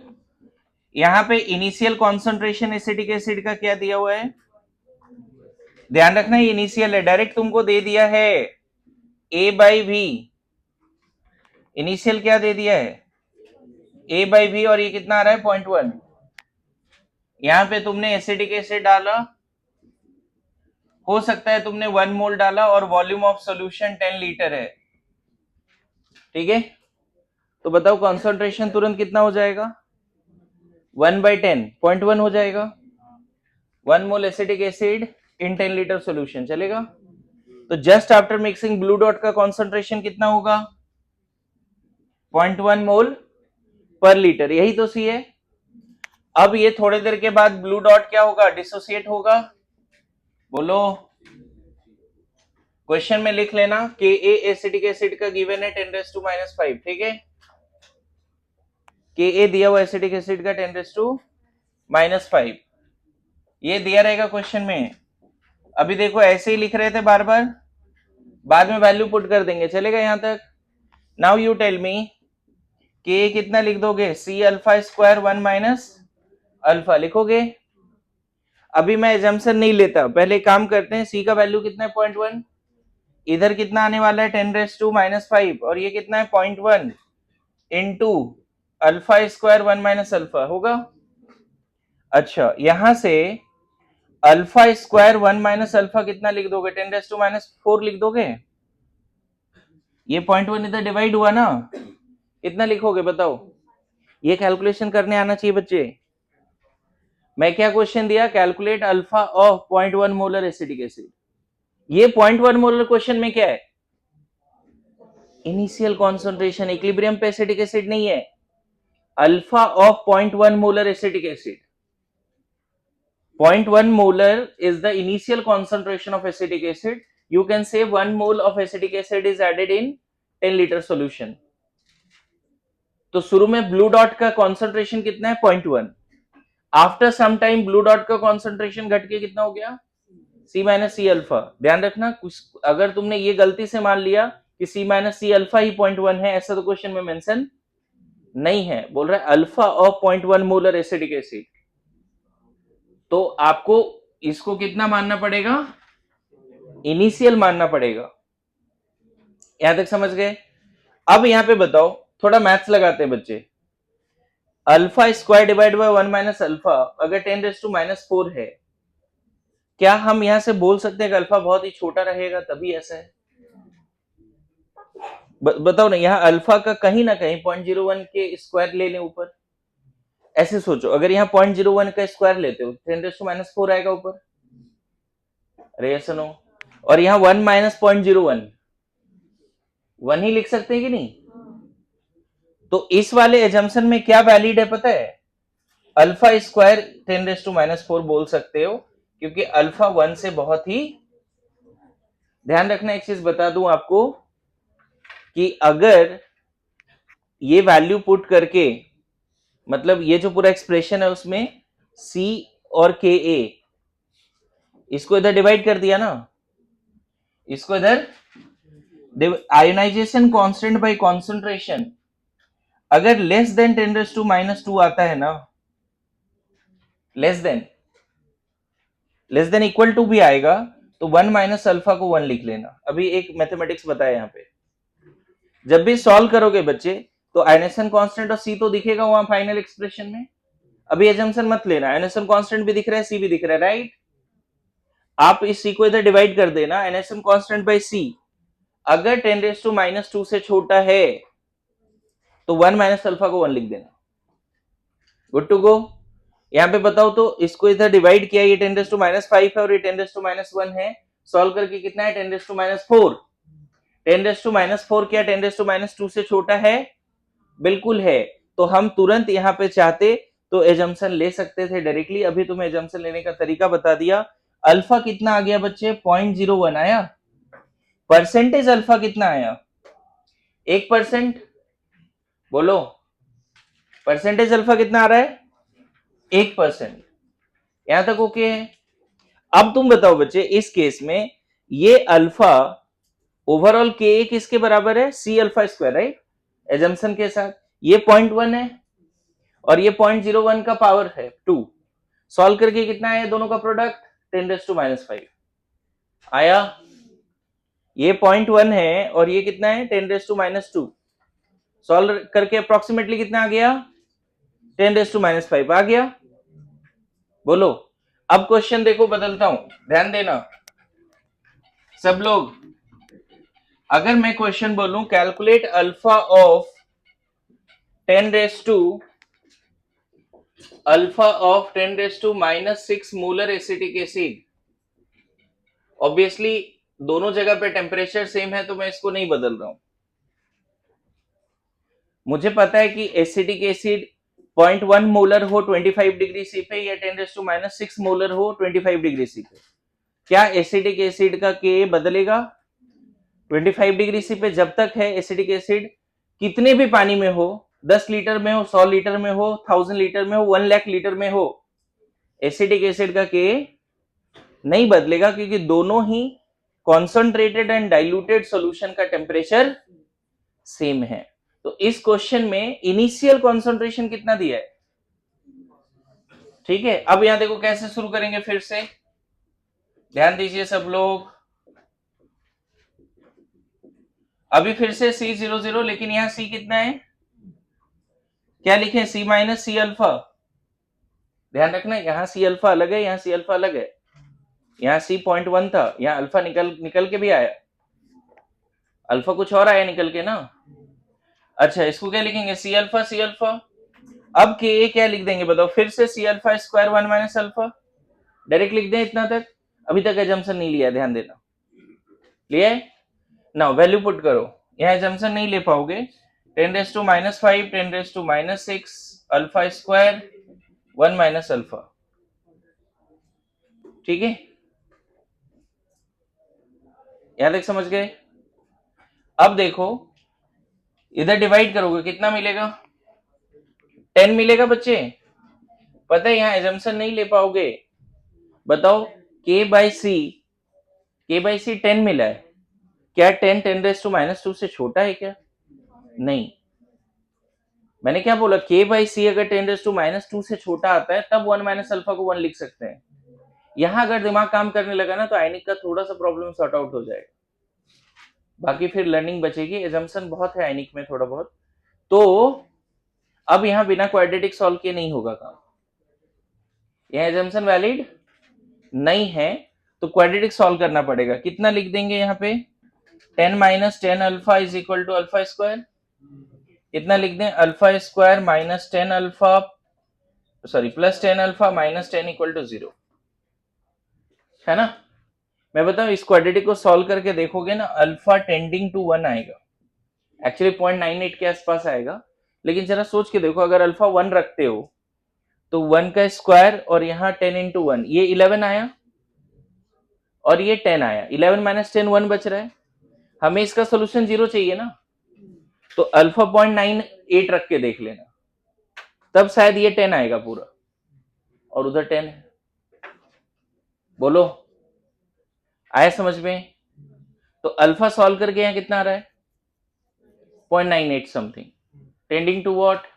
यहां पे इनिशियल कॉन्सेंट्रेशन एसिटिक एसिड का क्या दिया हुआ है, ध्यान रखना ये इनिशियल है, डायरेक्ट तुमको दे दिया है ए बाई वी। इनिशियल क्या दे दिया है, ए बाई वी, और ये कितना आ रहा है 0.1। यहां पे तुमने एसिटिक एसिड डाला, हो सकता है तुमने 1 मोल डाला और वॉल्यूम ऑफ सॉल्यूशन 10 लीटर है, ठीक है। तो बताओ कॉन्सेंट्रेशन तुरंत कितना हो जाएगा, 1/10, 0.1 हो जाएगा। 1 mole acetic acid in 10 litre solution, चलेगा। तो just after mixing blue dot का कॉन्सेंट्रेशन कितना होगा, 0.1 मोल पर लीटर, यही तो सी है। अब ये थोड़ी देर के बाद ब्लू डॉट क्या होगा, डिसोसिएट होगा, बोलो। क्वेश्चन में लिख लेना के ए एसिटिक एसिड का गिवन है 10⁻⁵, ठीक है। के ए दिया हुआ एसिटिक एसिड का 10⁻⁵, ये दिया रहेगा क्वेश्चन में। अभी देखो ऐसे ही लिख रहे थे बार बार, बाद में वैल्यू पुट कर देंगे, चलेगा यहां तक। नाउ यू टेल मी के कितना लिख दोगे, C alpha square 1 minus alpha लिखोगे। अभी मैं एजम्पशन नहीं लेता, पहले काम करते हैं, सी का वैल्यू कितना है 0.1, इधर कितना आने वाला है 10⁻⁵, और ये कितना है 0.1 into alpha square 1 minus alpha होगा। अच्छा यहां से अल्फा स्क्वायर 1 माइनस अल्फा कितना लिख दोगे, 10⁻⁴ लिख दोगे। ये 0.1 इधर डिवाइड हुआ ना, कितना लिखोगे बताओ। ये कैलकुलेशन करने आना चाहिए बच्चे। मैं क्या क्वेश्चन दिया, calculate alpha of 0.1 molar acetic acid. ये 0.1 मोलर क्वेश्चन में क्या है, इनिशियल कॉन्सेंट्रेशन, इक्विलिब्रियम पे एसिटिक एसिड नहीं है, alpha of 0.1 molar acetic acid. 0.1 molar is the initial concentration of acetic acid. You can say 1 mole of acetic acid is added in 10 liter solution. तो शुरू में blue dot का concentration कितना है 0.1, after some time blue dot का concentration घट के कितना हो गया, सी माइनस सी अल्फा। ध्यान रखना कुछ, अगर तुमने ये गलती से मान लिया कि सी माइनस सी अल्फा ही 0.1 है, ऐसा तो क्वेश्चन में मेंशन नहीं है, बोल रहा है alpha of 0.1 molar acetic acid. तो आपको इसको कितना मानना पड़ेगा, इनिशियल मानना पड़ेगा। यहां तक समझ गए। अब यहां पे बताओ, थोड़ा मैथ्स लगाते हैं बच्चे। Alpha square divide by 1 minus alpha अगर 10⁻⁴ है, क्या हम यहां से बोल सकते हैं कि अल्फा बहुत ही छोटा रहेगा तभी ऐसा है? बताओ ना, यहां अल्फा का कहीं ना कहीं 0.01 के स्क्वायर ले लें ऊपर, ऐसे सोचो, अगर यहाँ 0.01 का स्क्वायर लेते हो 10⁻⁴ आएगा ऊपर, अरे ऐसा नो। और यहाँ 1 माइनस 0.01, 1 ही लिख सकते हैं कि नहीं। तो इस वाले एजम्पशन में क्या वैलिड है पता है, अल्फा स्क्वायर 10⁻⁴ बोल सकते हो, क्योंकि अल्फा 1 से बहुत ही, ध्यान रखना एक चीज बता दूं आपको कि अगर ये वैल्यू पुट करके, मतलब ये जो पूरा एक्सप्रेशन है उसमें C और Ka, इसको इधर डिवाइड कर दिया ना, इसको इधर आयोनाइजेशन कांस्टेंट बाय कॉन्सेंट्रेशन, अगर लेस देन 10⁻² आता है ना, लेस देन इक्वल टू भी आएगा, तो 1 माइनस अल्फा को 1 लिख लेना। अभी एक मैथमेटिक्स बताया, यहां पे जब भी सॉल्व करोगे बच्चे, तो आयनेशन कांस्टेंट और सी तो दिखेगा वहां फाइनल एक्सप्रेशन में। अभी एजम्पशन मत लेना, आयनेशन कांस्टेंट भी दिख रहा है, सी भी दिख रहा है, राइट। आप इस सी को इधर डिवाइड कर देना, आयनेशन कांस्टेंट बाय सी। अगर 10⁻² से छोटा है तो 1 माइनस अल्फा को 1 लिख देना। Good to go. यहां पे बताओ तो इसको इधर डिवाइड किया, ये 10⁻5 है और ये 10⁻1 है। सॉल्व करके कितना है 10⁻4। 10⁻4 क्या 10⁻2 से छोटा है? बिल्कुल है। तो हम तुरंत यहां पे चाहते तो एजम्पशन ले सकते थे डायरेक्टली। अभी तुम्हें एजम्पशन लेने का तरीका बता दिया। अल्फा कितना आ गया बच्चे? 0.01 आया। परसेंटेज अल्फा कितना आया? 1%। बोलो परसेंटेज अल्फा कितना आ रहा है? 1%। यहां तक ओके है। अब तुम बताओ बच्चे, इस केस में ये अल्फा ओवरऑल के किसके बराबर है? C alpha square, right. Assumption के साथ ये 0.1 है और ये 0.01 का पावर है 2। सॉल्व करके कितना है दोनों का प्रोडक्ट? 10⁻5 आया। ये 0.1 है और ये कितना है 10⁻²। सॉल्व करके अप्रोक्सीमेटली कितना आ गया? 10⁻5 आ गया। बोलो। अब क्वेश्चन देखो, बदलता हूं, ध्यान देना सब लोग। अगर मैं क्वेश्चन बोलूं calculate alpha of 10⁻6 molar acetic acid. Obviously दोनों जगह पे टेम्परेचर सेम है तो मैं इसको नहीं बदल रहा हूं। मुझे पता है कि एसिटिक एसिड 0.1 मोलर हो 25 डिग्री सी पे या 10⁻6 मोलर हो 25 डिग्री सी पे। क्या एसिटिक एसिड का के बदलेगा? 25 डिग्री सी पे जब तक है एसिटिक एसिड, कितने भी पानी में हो, 10 लीटर में हो, 100 लीटर में हो, 1000 लीटर में हो, 1 लाख लीटर में हो, एसिटिक एसिड का के नहीं बदलेगा, क्योंकि दोनों ही कॉन्सेंट्रेटेड एंड डाइल्यूटेड सॉल्यूशन का टेम्परेचर सेम है। तो इस क्वेश्चन में इनिशियल कॉन्सेंट्रेशन कितना दिया है? ठीक है। अब यहां देखो कैसे शुरू करेंगे, फिर से ध्यान दीजिए सब लोग। अभी फिर से C00, लेकिन यहां C कितना है? क्या लिखे? C minus C alpha. ध्यान रखना, यहां C अल्फा अलग है, यहां C अल्फा अलग है। यहां C 0.1 था, यहां अल्फा निकल के भी आया। अल्फा कुछ और आया निकल के ना। अच्छा, इसको क्या लिखेंगे? C alpha C alpha. अब के क्या लिख देंगे बताओ? फिर से C alpha square 1 minus alpha direct लिख दें इतना तक। अभी तक एजम्पशन नहीं लिया, ध्यान देना। लिया है ना? वैल्यू पुट करो। यहां एजम्पशन नहीं ले पाओगे। 10⁻5 10⁻6 अल्फा स्क्वायर 1 माइनस अल्फा। ठीक है, यहां तक समझ गए? अब देखो इधर डिवाइड करोगे कितना मिलेगा? 10 मिलेगा बच्चे। पता है यहां एजम्पशन नहीं ले पाओगे। बताओ k बाई सी 10 मिला है। क्या 10 10⁻² से छोटा है क्या? नहीं। मैंने क्या बोला? k बाई सी अगर 10⁻² से छोटा आता है तब 1 माइनस अल्फा को 1 लिख सकते हैं। यहां अगर दिमाग काम करने लगा ना तो आयनिक का थोड़ा सा प्रॉब्लम सॉर्ट आउट हो जाएगा। बाकी फिर लर्निंग बचेगी। एजम्पशन बहुत है आयनिक में, थोड़ा बहुत। तो अब यहां बिना क्वाड्रेटिक सॉल्व किए नहीं होगा काम। यह एजम्पशन वैलिड नहीं है तो क्वाड्रेटिक सॉल्व करना पड़ेगा। कितना लिख देंगे यहाँ पे? 10 minus 10 alpha is equal to alpha square. कितना लिख दें? Alpha square minus 10 alpha, sorry plus 10 alpha minus 10 equal to 0, है ना? मैं बताऊं, इस क्वाड्रेटिक को सॉल्व करके देखोगे ना, अल्फा टेंडिंग टू 1 आएगा। एक्चुअली 0.98 के आसपास आएगा, लेकिन जरा सोच के देखो, अगर अल्फा 1 रखते हो तो 1 का स्क्वायर और यहाँ 10 इंटू 1, ये 11 आया और ये 10 आया। 11 माइनस 10 1 बच रहा है। हमें इसका सोल्यूशन 0 चाहिए ना, तो अल्फा 0.98 रख के देख लेना, तब शायद ये 10 आएगा पूरा और उधर 10 है। बोलो आया समझ में? तो अल्फा सॉल्व करके यहाँ कितना आ रहा है? 0.98 समथिंग, टेंडिंग टू व्हाट?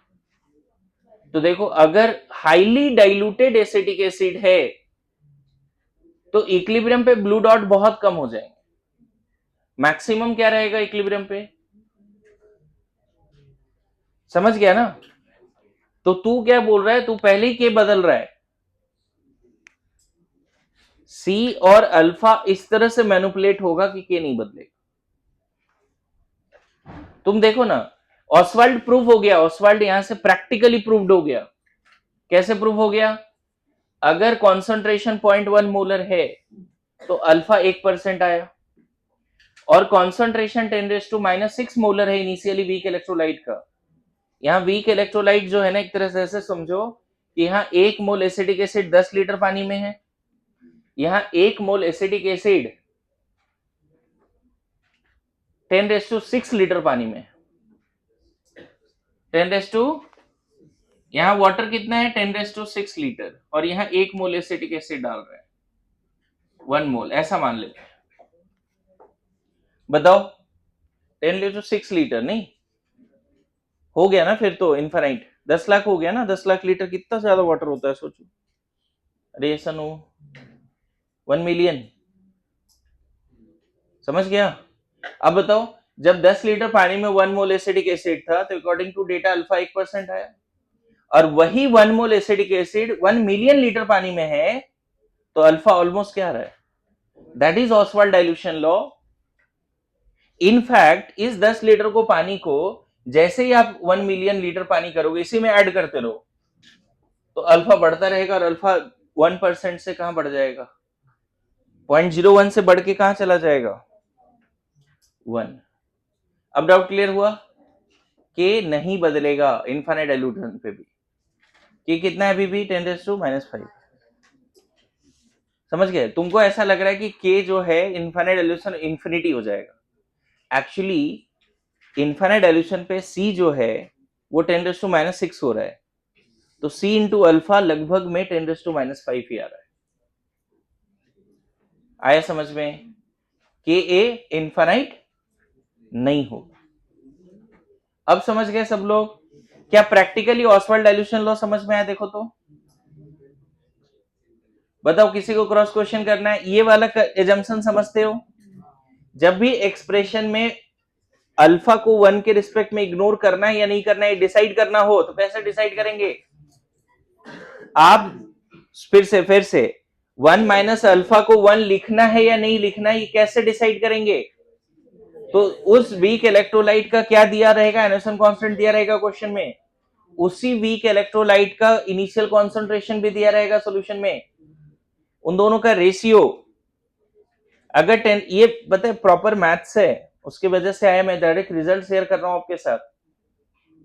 तो देखो, अगर हाईली डाइल्यूटेड एसिटिक एसिड है तो इक्विलिब्रियम पे ब्लू डॉट बहुत कम हो जाएंगे। मैक्सिमम क्या रहेगा इक्विलिब्रियम पे? समझ गया ना? तो तू क्या बोल रहा है, तू पहले ही के बदल रहा है। सी और अल्फा इस तरह से मैनिपुलेट होगा कि के नहीं बदलेगा। तुम देखो ना, ऑसवाल्ड प्रूव हो गया, ऑसवाल्ड यहां से प्रैक्टिकली प्रूव्ड हो गया। कैसे प्रूव हो गया? अगर कॉन्सेंट्रेशन 0.1 मोलर है तो अल्फा 1% आया, और कॉन्सेंट्रेशन 10⁻⁻6 मोलर है इनिशियली वीक इलेक्ट्रोलाइट का। यहाँ वीक इलेक्ट्रोलाइट जो है ना, एक तरह से ऐसे समझो कि यहाँ 1 मोल एसिटिक एसिड 10 लीटर पानी में है, यहाँ 1 मोल एसिटिक एसिड 10⁻6 लीटर पानी में। 10 यहाँ वाटर कितना है, 10⁻6 लीटर, और यहाँ 1 मोल एसिटिक एसिड डाल रहे हैं, 1 मोल, ऐसा मान लेते हैं। बताओ, 10⁻6 लीटर नहीं हो गया ना, फिर तो इनफाइनाइट 10 लाख हो गया ना। 10 लाख लीटर कितना ज्यादा वाटर होता है, सोचो। अरे ऐसा नो, 1 मिलियन। समझ गया? अब बताओ, जब 10 लीटर पानी में 1 मोल एसिडिक एसिड था तो अकॉर्डिंग टू डेटा अल्फा 1% आया, और वही 1 मोल एसिडिक एसिड 1 मिलियन लीटर पानी में है तो अल्फा ऑलमोस्ट क्या आ रहा है? That is Oswald dilution law. In fact इस 10 लीटर को पानी को जैसे ही आप 1 मिलियन लीटर पानी करोगे, इसी में ऐड करते रहो, तो अल्फा बढ़ता रहेगा, और अल्फा 1% से कहां बढ़ जाएगा, 0.01 से बढ़ के कहां चला जाएगा, 1। अब डाउट क्लियर हुआ? के नहीं बदलेगा इनफाइनाइट डाइल्यूशन पे भी। के कितना है अभी भी, 10⁻⁻5। समझ गए? तुमको ऐसा लग रहा है कि के जो है इनफाइनाइट डाइल्यूशन इंफिनिटी हो जाएगा। एक्चुअली इनफाइनाइट डाइल्यूशन पे सी जो है वो 10⁻6 हो रहा है, तो सी इंटू अल्फा लगभग में 10⁻5 ही आ रहा है। आया समझ में? के ए इनफाइनाइट नहीं होगा। अब समझ गए सब लोग? क्या प्रैक्टिकली ऑसवाल्ड डाइल्यूशन लॉ समझ में आया? देखो तो बताओ, किसी को क्रॉस क्वेश्चन करना है? ये वाला एजम्पशन समझते हो? जब भी एक्सप्रेशन में अल्फा को 1 के रिस्पेक्ट में इग्नोर करना है या नहीं करना है, डिसाइड करना हो, तो कैसे डिसाइड करेंगे आप? फिर से 1 माइनस अल्फा को 1 लिखना है या नहीं लिखना है, ये कैसे डिसाइड करेंगे? तो उस वीक इलेक्ट्रोलाइट का क्या दिया रहेगा, एनर्सन कांस्टेंट दिया रहेगा क्वेश्चन में, उसी वीक इलेक्ट्रोलाइट का इनिशियल कॉन्सेंट्रेशन भी दिया रहेगा सॉल्यूशन में, उन दोनों का रेशियो। अगर 10, ये पता है प्रॉपर मैथ्स है, उसकी वजह से आया, मैं डायरेक्ट रिजल्ट शेयर कर रहा हूं आपके साथ।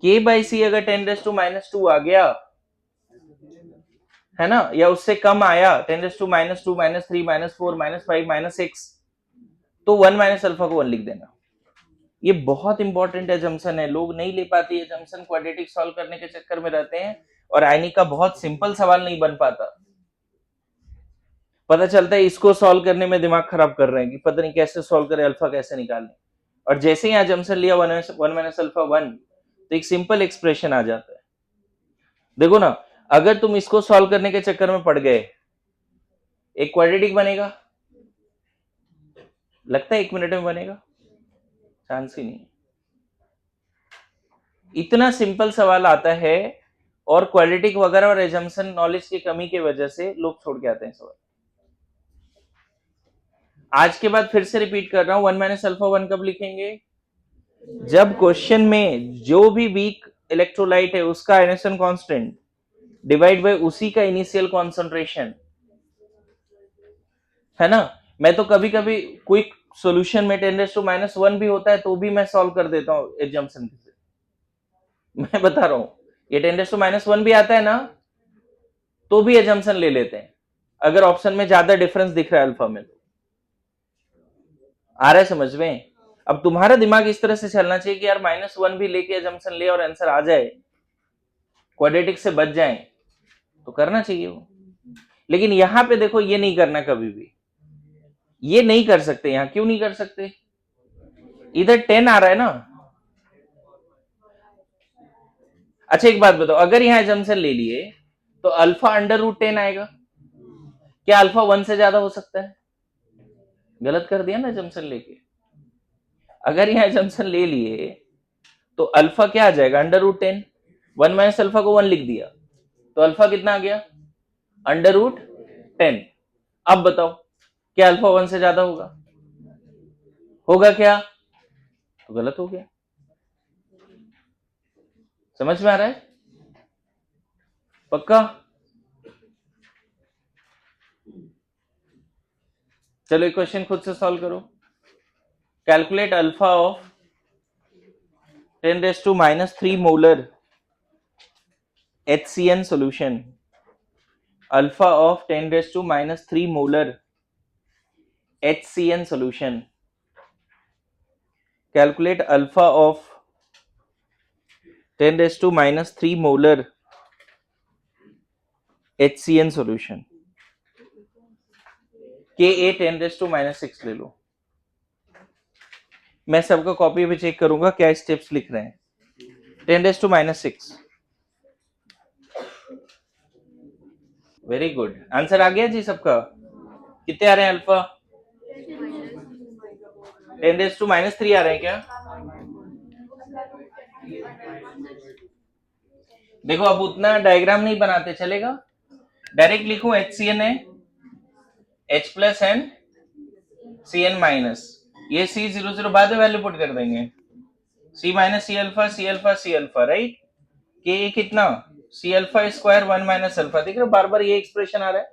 के बाई सी अगर 10⁻2 आ गया है ना, या उससे कम आया, 10⁻2 -3 -4 -5 -6, तो 1 माइनस अल्फा को 1 लिख देना। ये बहुत इंपॉर्टेंट एजम्पशन है, लोग नहीं ले पाते एजम्पशन, क्वाड्रेटिक सॉल्व करने के चक्कर में रहते हैं, और आयनिक का बहुत सिंपल सवाल नहीं बन पाता। पता चलता है इसको सॉल्व करने में दिमाग खराब कर रहे हैं कि पता नहीं कैसे सॉल्व करें, अल्फा कैसे निकालें, और जैसे ही एजम्पशन लिया 1 माइनस अल्फा 1, तो एक सिंपल एक्सप्रेशन आ जाता है। देखो ना, अगर तुम इसको सॉल्व करने के चक्कर में पड़ गए, एक क्वाड्रेटिक बनेगा? लगता है 1 मिनट में बनेगा? चांस ही नहीं। इतना सिंपल सवाल आता है, और क्वाड्रेटिक वगैरह और एजम्पशन नॉलेज की कमी की वजह से लोग छोड़ के आते हैं सवाल। आज के बाद फिर से रिपीट कर रहा हूं, 1 माइनस अल्फा 1 कब लिखेंगे? जब क्वेश्चन में जो भी वीक इलेक्ट्रोलाइट है उसका आयनेशन कांस्टेंट डिवाइड बाय उसी का इनिशियल कॉन्सेंट्रेशन, है ना। मैं तो कभी कभी क्विक सॉल्यूशन में 10⁻1 भी होता है तो भी मैं सॉल्व कर देता हूं एजम्पशन से। मैं बता रहा हूं, ये 10⁻1 भी आता है ना, तो भी एजम्पशन ले लेते हैं, अगर ऑप्शन में ज्यादा डिफरेंस दिख रहा है अल्फा में। तो आ रहा है समझ में? अब तुम्हारा दिमाग इस तरह से चलना चाहिए कि यार -1 भी लेके एजम्पशन ले और आंसर आ जाए, क्वाड्रेटिक से बच जाए, तो करना चाहिए वो। लेकिन यहां पे देखो, ये नहीं करना कभी भी, ये नहीं कर सकते। यहां क्यों नहीं कर सकते? इधर 10 आ रहा है ना। अच्छा एक बात बताओ, अगर यहां एजम्पशन ले लिए तो अल्फा √10 आएगा, क्या अल्फा 1 से ज्यादा हो सकता है? गलत कर दिया ना एजम्पशन लेके। अगर यहां एजम्पशन ले लिए तो अल्फा क्या आ जाएगा, √10, 1 माइनस अल्फा को 1 लिख दिया, तो अल्फा कितना आ गया, √10। अब बताओ क्या अल्फा 1 से ज्यादा होगा, होगा क्या, तो गलत हो गया। समझ में आ रहा है, पक्का। चलो एक क्वेश्चन खुद से सॉल्व करो। Calculate alpha of 10⁻³ molar HCN solution. Alpha of 10⁻³ molar HCN solution. Calculate alpha of 10⁻³ molar HCN solution. Ka 10⁻⁶ ले लो। मैं सबका कॉपी पे चेक करूंगा क्या स्टेप्स लिख रहे हैं। 10⁻⁶। वेरी गुड, आंसर आ गया जी सबका। कितने आ रहे हैं अल्फा, 10⁻³ आ रहे हैं क्या। देखो अब उतना डायग्राम नहीं बनाते, चलेगा, डायरेक्ट लिखूं HCN है H plus and CN minus, ये C00 बाद में वैल्यू पुट कर देंगे, C minus C alpha C alpha C alpha, right. के कितना, C alpha square 1 minus alpha, देख रहे हो बार बार ये एक्सप्रेशन आ रहा है।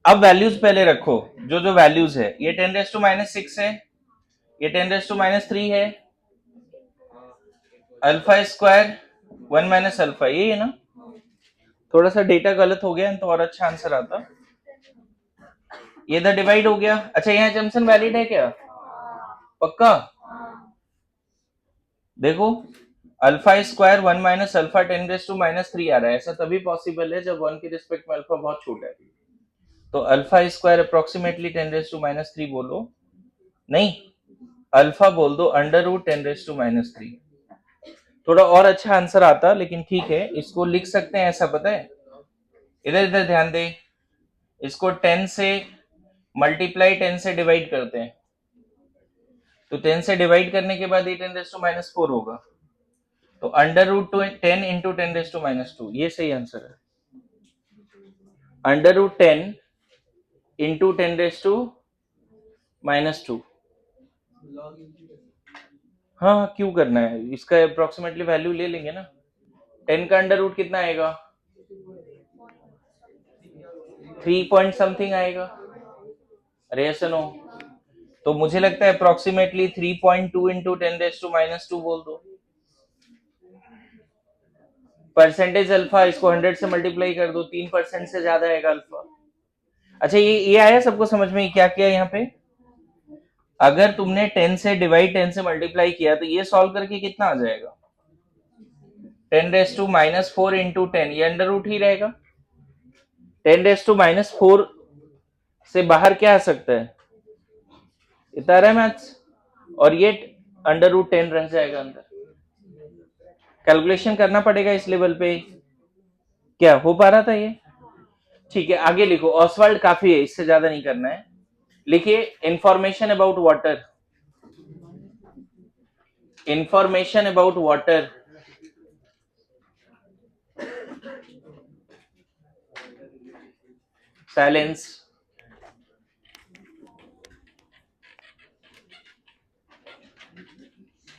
अब वैल्यूज पहले रखो, जो जो वैल्यूज है, ये 10⁻⁶ है, ये 10⁻³ है, अल्फा स्क्वायर 1 माइनस अल्फा, ये है ना। थोड़ा सा डेटा गलत हो गया तो और अच्छा आंसर आता। ये इधर डिवाइड हो गया। अच्छा यहाँ जंक्शन वैलिड है क्या, पक्का। देखो अल्फा स्क्वायर 1 माइनस अल्फा 10⁻³ आ रहा है, ऐसा तभी पॉसिबल है जब 1 के रिस्पेक्ट में अल्फा बहुत छोटा है। तो अल्फा स्क्वायर अप्रोक्सीमेटली 10⁻³ बोलो, नहीं अल्फा बोल दो √10⁻³। थोड़ा और अच्छा आंसर आता, लेकिन ठीक है, इसको लिख सकते हैं ऐसा, पता है, इधर इधर ध्यान दे, इसको 10 से मल्टीप्लाई 10 से डिवाइड करते हैं, तो 10 से डिवाइड करने के बाद 10⁻⁴ होगा, तो √10 इंटू 10⁻², ये सही आंसर है, √10 इंटू 10⁻²। हाँ क्यों करना है, इसका अप्रोक्सीमेटली वैल्यू ले लेंगे ना। 10 का अंडर रूट कितना आएगा, 3 पॉइंट समथिंग आएगा, अरे ऐसा नो, तो मुझे लगता है अप्रोक्सीमेटली 3.2 इंटू 10⁻² बोल दो। परसेंटेज अल्फा, इसको 100 से मल्टीप्लाई कर दो, 3% से ज्यादा आएगा अल्फा। अच्छा ये आया सबको समझ में, क्या किया यहाँ पे, अगर तुमने 10 से डिवाइड 10 से मल्टीप्लाई किया तो ये सॉल्व करके कितना आ जाएगा, 10⁻⁴ इंटू 10, ये अंडर रूट ही रहेगा। 10⁻⁴ से बाहर क्या आ सकता है, इतना रहा मैथ्स, और ये √10 रह जाएगा अंदर। कैलकुलेशन करना पड़ेगा इस लेवल पे, क्या हो पा रहा था ये, ठीक है। आगे लिखो, ऑसवाल्ड काफी है, इससे ज्यादा नहीं करना है। लिखिए information about water, information about water, silence,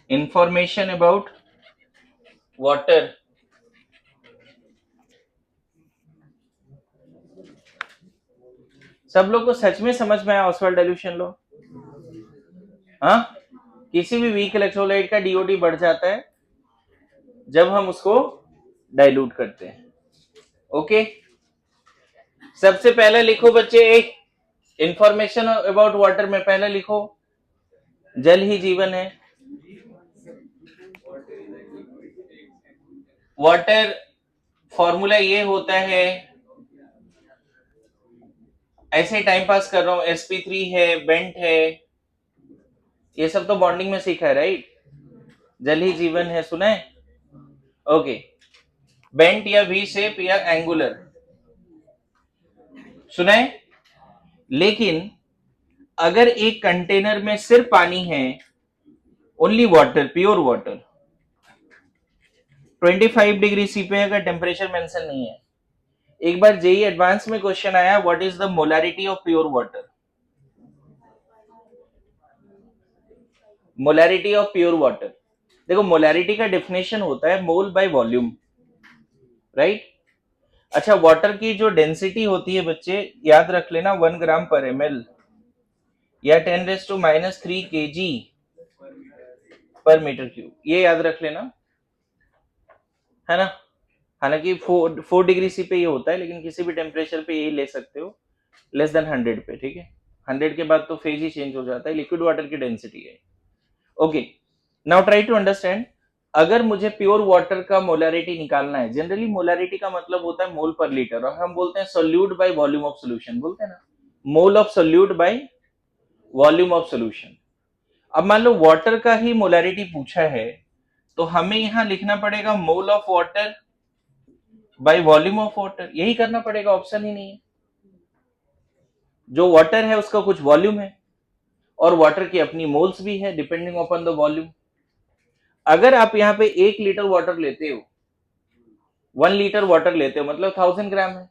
information about water. सब लोग को सच में समझ में आया ऑसवाल्ड डाइल्यूशन लो, हाँ। किसी भी वीक इलेक्ट्रोलाइट का डीओडी बढ़ जाता है जब हम उसको डाइल्यूट करते हैं, ओके। सबसे पहले लिखो बच्चे, एक इंफॉर्मेशन अबाउट वाटर में पहले लिखो, जल ही जीवन है। वाटर फॉर्मूला ये होता है, ऐसे टाइम पास कर रहा हूं, sp3 है, बेंट है, ये सब तो बॉन्डिंग में सीखा है, राइट। जल ही जीवन है, सुना है, ओके। बेंट या वी शेप या एंगुलर, सुना है। लेकिन अगर एक कंटेनर में सिर्फ पानी है, only water, pure water, 25 degree C पे अगर टेम्परेचर मेंशन नहीं है, एक बार जेई एडवांस में क्वेश्चन आया, what is the molarity of pure water? Molarity of pure water, देखो मोलैरिटी का डेफिनेशन होता है मोल बाय वॉल्यूम, राइट? अच्छा, वाटर की जो डेंसिटी होती है बच्चे याद रख लेना 1 ग्राम पर ml या 10⁻³ kg पर मीटर क्यूब, ये याद रख लेना, है ना? हालांकि 4 डिग्री सी पे ये होता है, लेकिन किसी भी टेम्परेचर पे यही ले सकते हो, लेस देन 100 पे, ठीक है? 100 के बाद तो फेज ही चेंज हो जाता है, लिक्विड वाटर की डेंसिटी है। Okay, now try to understand, अगर मुझे प्योर वाटर का मोलैरिटी निकालना है, जनरली मोलैरिटी का मतलब होता है मोल पर लीटर, और हम बोलते हैं solute by volume of solution, बोलते हैं ना, mole of solute by volume of solution. अब मान लो वाटर का ही मोलैरिटी पूछा है, तो हमें यहां लिखना पड़ेगा mole of water by volume of water, यही करना पड़ेगा, ऑप्शन ही नहीं है। जो वाटर है उसका कुछ वॉल्यूम है, और वाटर की अपनी मोल्स भी है डिपेंडिंग अपॉन द वॉल्यूम। अगर आप यहाँ पे 1 लीटर वाटर लेते हो, 1 लीटर वाटर लेते हो मतलब 1000 ग्राम है।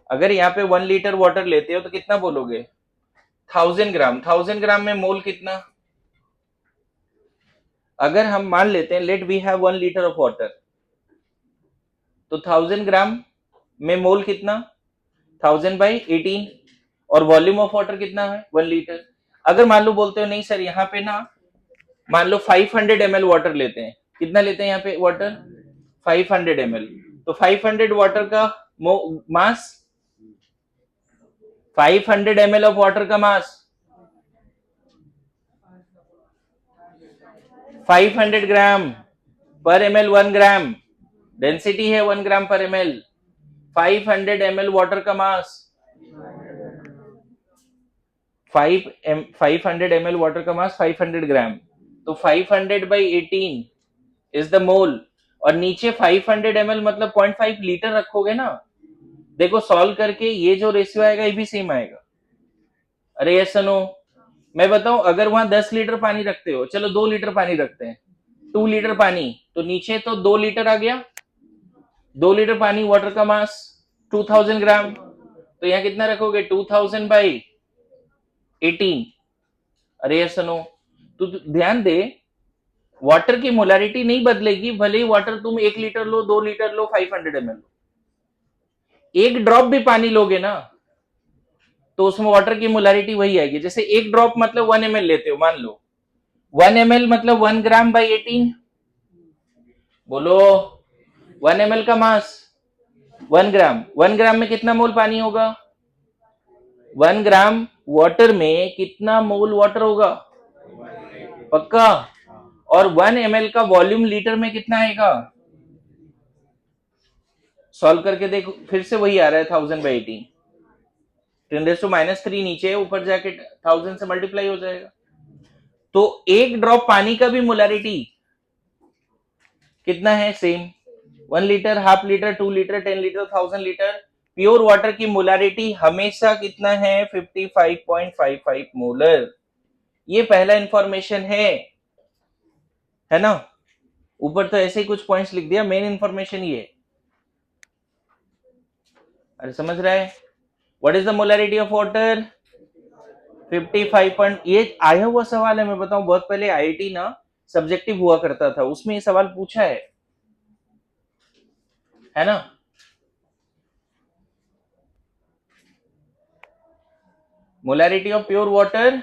अगर यहाँ पे 1 लीटर वाटर लेते हो तो कितना बोलोगे? 1000 ग्राम। 1000 ग्राम में मोल कितना? अगर हम मान लेते हैं let we have 1 litre of water, तो 1000 ग्राम में मोल कितना? 1000/18, और वॉल्यूम ऑफ वाटर कितना है? 1 लीटर। अगर मान लो बोलते हो नहीं सर यहाँ पे ना, मान लो 500 ml वाटर लेते हैं, कितना लेते हैं यहाँ पे वाटर? 500 ml, तो 500 वाटर का मास, 500 ml ऑफ वाटर का मास 500 ग्राम पर ml, 1 ग्राम डेंसिटी है, 1 ग्राम पर ml, 500 ml वाटर का मास 500 ml वाटर का मास 500 ग्राम, तो 500/18 इज द मोल, और नीचे 500 ml मतलब 0.5 लीटर रखोगे ना, देखो सॉल्व करके ये जो रेशियो आएगा ये भी सेम आएगा। अरे यस नो, मैं बताऊं, अगर वहां 10 लीटर पानी रखते हो, चलो 2 लीटर पानी रखते हैं, 2 लीटर पानी, तो नीचे तो 2 लीटर आ गया, 2 लीटर पानी, वाटर का मास 2000 ग्राम, तो यहाँ कितना रखोगे? 2000/18। अरे यस नो, तो ध्यान दे, वाटर की मोलैरिटी नहीं बदलेगी, भले ही वाटर तुम 1 लीटर लो, 2 लीटर लो, 500 ml लो, एक ड्रॉप भी पानी लोगे ना तो उसमें वाटर की मोलैरिटी वही आएगी। जैसे एक ड्रॉप मतलब 1 ml लेते हो, मान लो 1 ml मतलब 1 ग्राम/18, बोलो 1 ml का मास 1 ग्राम, 1 ग्राम में कितना मोल पानी होगा? 1 ग्राम वाटर में कितना मोल वाटर होगा? पक्का? और 1 ml का वॉल्यूम लीटर में कितना आएगा? सॉल्व करके देखो, फिर से वही आ रहा है 1000/18, 10⁻³ नीचे, ऊपर जाके 1000 से मल्टीप्लाई हो जाएगा। तो एक ड्रॉप पानी का भी मोलैरिटी कितना है? Same. 1 litre, half litre, 2 litre, 10 litre, 1000 litre, pure water की मोलैरिटी हमेशा कितना है? 55.55 मोलर। ये पहला इंफॉर्मेशन है ना? ऊपर तो ऐसे ही कुछ पॉइंट्स लिख दिया, मेन इंफॉर्मेशन ये। अरे समझ रहा है? What is the molarity of water? 55 ये आया हुआ सवाल है, मैं बताऊं, बहुत पहले आईआईटी ना सब्जेक्टिव हुआ करता था, उसमें ये सवाल पूछा है ना? मोलैरिटी ऑफ प्योर वाटर,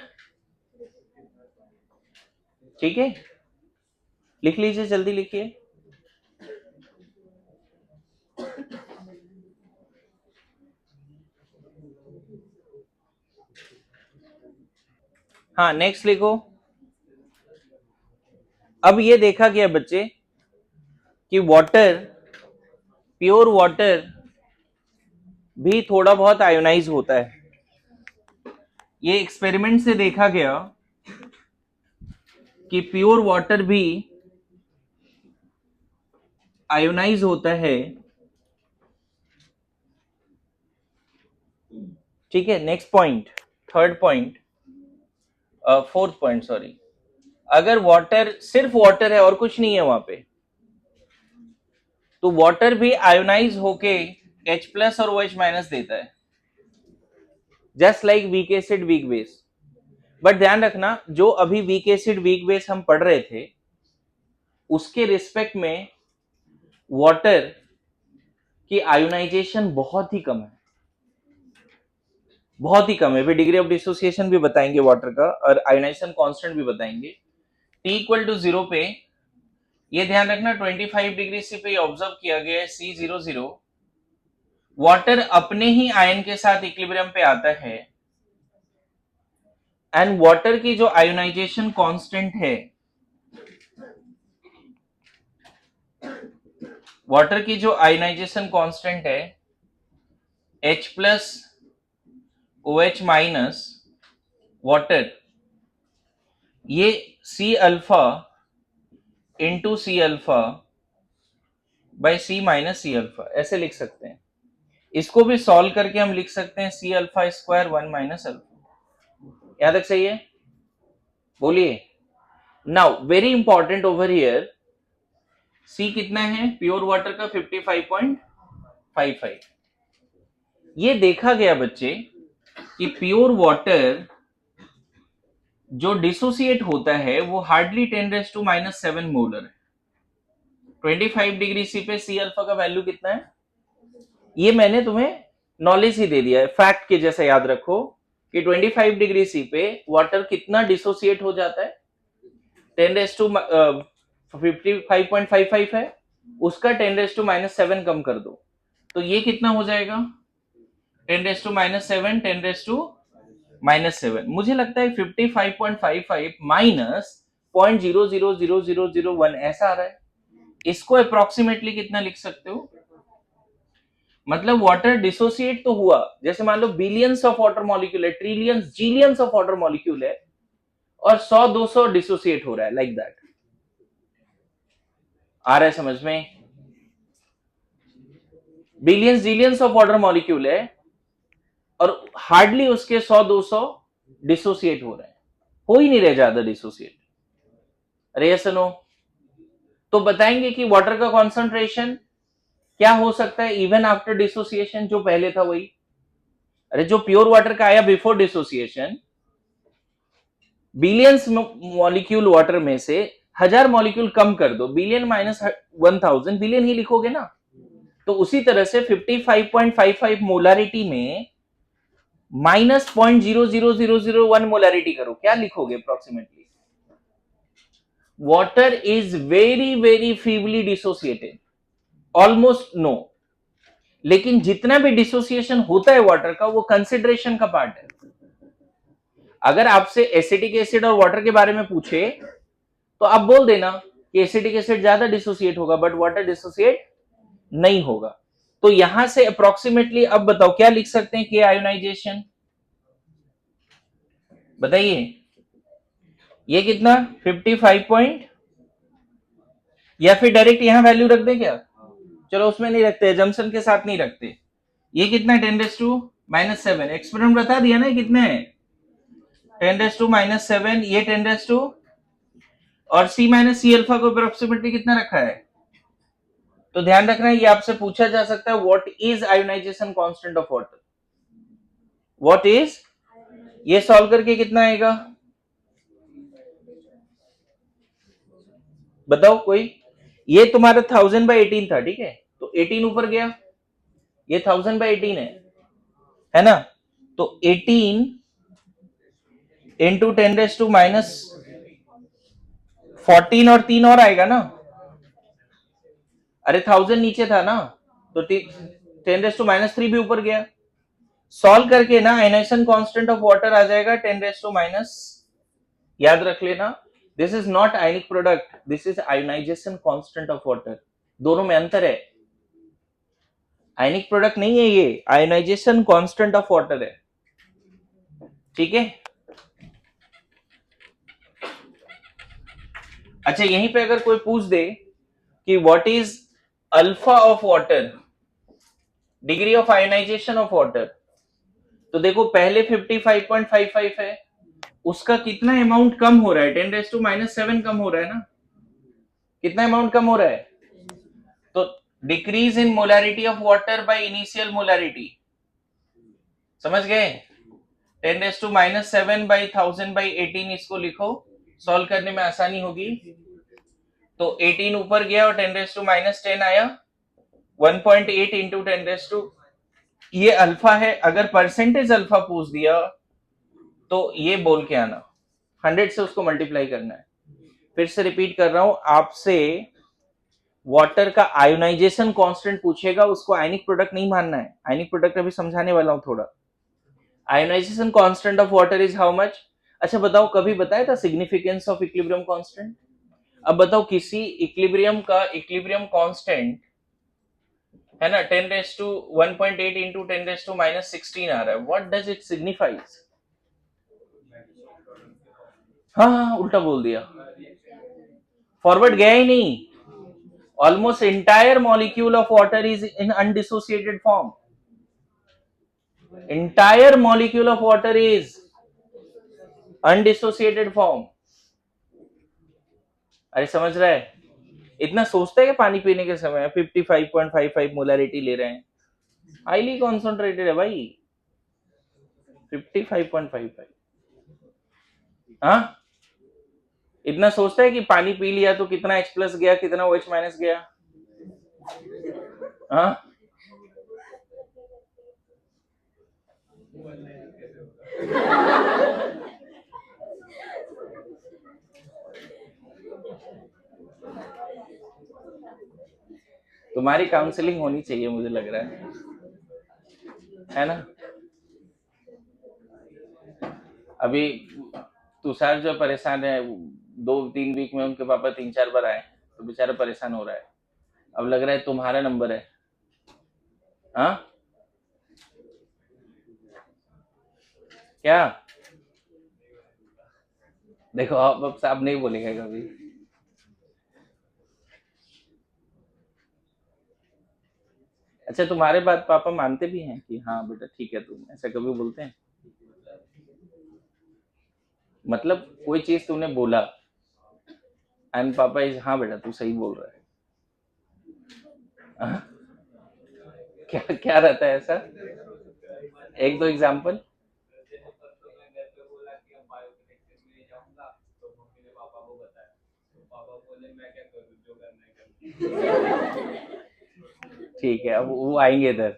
ठीक है, लिख लीजिए, जल्दी लिखिए। हाँ, नेक्स्ट लिखो। अब ये देखा गया बच्चे कि वाटर, प्योर वाटर भी थोड़ा बहुत आयोनाइज होता है। ये एक्सपेरिमेंट से देखा गया कि प्योर वाटर भी आयोनाइज होता है, ठीक है। Next point, third point, fourth point, sorry, अगर वाटर, सिर्फ वाटर है और कुछ नहीं है वहां पे, तो वाटर भी आयोनाइज होके H प्लस और OH माइनस देता है, just like weak acid weak base. But ध्यान रखना, जो अभी वीक एसिड वीक बेस हम पढ़ रहे थे उसके रिस्पेक्ट में वाटर की आयोनाइजेशन बहुत ही कम है, बहुत ही कम है। फिर डिग्री ऑफ डिसोसिएशन भी बताएंगे वाटर का और आयोनाइजेशन कांस्टेंट भी बताएंगे। T इक्वल टू 0 पे ये ध्यान रखना 25 डिग्री सी पे ऑब्जर्व किया गया है C00, वाटर अपने ही आयन के साथ इक्विलिब्रियम पे आता है एंड वाटर की जो आयोनाइजेशन कांस्टेंट है, वाटर की जो आयोनाइजेशन कांस्टेंट है H plus OH minus water, ये C alpha into C alpha by C minus C alpha ऐसे लिख सकते हैं। इसको भी सॉल्व करके हम लिख सकते हैं C alpha square 1 minus alpha. यहां तक सही है? बोलिए। Now very important over here, C कितना है प्योर वाटर का 55.55। ये देखा गया बच्चे कि प्योर वाटर जो डिसोसिएट होता है वो हार्डली 10⁻⁻⁷ मोलर है। 25 डिग्री सी पे C अल्फा का वैल्यू कितना है? ये मैंने तुम्हें नॉलेज ही दे दिया है, फैक्ट के जैसा याद रखो कि 25 डिग्री सी पे वाटर कितना डिसोसिएट हो जाता है, 55.55 है, उसका 10⁻⁷ कम कर दो तो ये कितना हो जाएगा 10⁻⁷, 10⁻⁻⁷। मुझे लगता है 55.55 माइनस 0.00001 ऐसा आ रहा है। इसको अप्रोक्सीमेटली कितना लिख सकते हो? मतलब वाटर डिसोसिएट तो हुआ, जैसे मान लो बिलियंस ऑफ वाटर मॉलिक्यूल है, trillions zillions of water molecule है और 100-200 डिसोसिएट हो रहा है, लाइक दैट। आ रहा है समझ में? Billions zillions of water molecule है और हार्डली उसके 100-200 डिसोसिएट हो रहे हैं, हो ही नहीं रहे ज्यादा डिसोसिएट। अरे यस नो? तो बताएंगे कि वाटर का कॉन्सेंट्रेशन क्या हो सकता है इवन आफ्टर डिसोसिएशन, जो पहले था वही। अरे जो प्योर वाटर का आया before dissociation, billions molecule water में से 1000 मॉलिक्यूल कम कर दो, बिलियन माइनस 1000, बिलियन ही लिखोगे ना। तो उसी तरह से 55.55 मोलारिटी में माइनस 0.00001 मोलारिटी करो, क्या लिखोगे approximately? Water is very very feebly dissociated, almost no. लेकिन जितना भी डिसोसिएशन होता है वाटर का वो कंसिडरेशन का पार्ट है। अगर आपसे एसिटिक एसिड और वाटर के बारे में पूछे तो आप बोल देना कि एसिटिक एसिड ज्यादा डिसोसिएट होगा बट वाटर डिसोसिएट नहीं होगा। तो यहां से अप्रोक्सीमेटली अब बताओ क्या लिख सकते हैं? के आयोनाइजेशन बताइए, ये कितना 55 पॉइंट, या फिर डायरेक्ट यहां वैल्यू रख दें क्या? चलो उसमें नहीं रखते, जंक्शन के साथ नहीं रखते। ये कितना 10⁻⁻⁷, एक्सपेरिमेंट बता दिया ना कितने है 10⁻⁻⁷, ये 10 और C माइनस सी अल्फा को अप्रोक्सीमेटली कितना रखा है? तो ध्यान रखना ये आपसे पूछा जा सकता है, what is ionization constant of water, what is. ये सॉल्व करके कितना आएगा बताओ कोई? ये तुम्हारा 1000/18 था, ठीक है, तो 18 ऊपर गया, ये 1000/18 है ना? तो 18 इंटू 10⁻⁻14 और 3 और आएगा ना। अरे 1000 नीचे था ना, तो 10⁻³ भी ऊपर गया। सॉल्व करके ना आयोनाइजेशन कांस्टेंट ऑफ वाटर आ जाएगा 10⁻, याद रख लेना, this is not ionic product, this is ionization constant of water. दोनों में अंतर है, आयनिक प्रोडक्ट नहीं है ये, आयोनाइजेशन कांस्टेंट ऑफ वाटर है, ठीक है। अच्छा यहीं पे अगर कोई पूछ दे कि what is alpha of water, degree of ionization of water, तो देखो पहले 55.55 है, उसका कितना अमाउंट कम हो रहा है 10⁻⁻⁷ कम हो रहा है ना। कितना अमाउंट कम हो रहा है? तो decrease in molarity of water by initial molarity, समझ गए? 10⁻⁻7 बाई 1000/18 इसको लिखो, सॉल्व करने में आसानी होगी। तो 18 ऊपर गया और 10⁻10 आया, 1.8 इंटू 10 ये अल्फा है। अगर परसेंटेज अल्फा पूछ दिया तो ये बोल के आना, 100 से उसको मल्टीप्लाई करना है। फिर से रिपीट कर रहा हूं, आपसे वाटर का आयोनाइजेशन कांस्टेंट पूछेगा, उसको आयनिक प्रोडक्ट नहीं मानना है। आयनिक प्रोडक्ट अभी समझाने वाला हूं थोड़ा। Ionization constant of water is how much? अच्छा बताओ, कभी बताया था सिग्निफिकेंस ऑफ इक्विलिब्रियम कांस्टेंट? अब बताओ, किसी इक्विलिब्रियम का इक्विलिब्रियम कांस्टेंट है ना 10⁻1.8 इंटू 10⁻16 आ रहा है, व्हाट डज इट सिग्निफाइज? हाँ, उल्टा बोल दिया, फॉरवर्ड गया ही नहीं। Almost entire molecule of water is in undissociated form. entire molecule of water is undissociated form। अरे समझ रहा है? इतना सोचता है कि पानी पीने के समय 55.55 मोलैरिटी ले रहे हैं, हाईली कॉन्सेंट्रेटेड है भाई 55.55। हाँ, इतना सोचता है कि पानी पी लिया तो कितना H प्लस गया, कितना OH माइनस गया। हाँ, तुम्हारी काउंसलिंग होनी चाहिए, मुझे लग रहा है ना? अभी तुषार जो परेशान है, 2-3 वीक में उनके पापा 3-4 बार आए, तो बेचारा परेशान हो रहा है। अब लग रहा है तुम्हारा नंबर है। हाँ, क्या? देखो अब साहब नहीं बोलेगा कभी। अच्छा, तुम्हारे बात पापा मानते भी हैं कि हाँ बेटा ठीक है, तुम ऐसा कभी बोलते हैं? मतलब कोई चीज तुमने बोला एंड पापा इज हाँ बेटा तू सही बोल रहा है। हाँ? क्या क्या रहता है ऐसा? एक दो एग्जांपल। ठीक है, अब वो आएंगे इधर।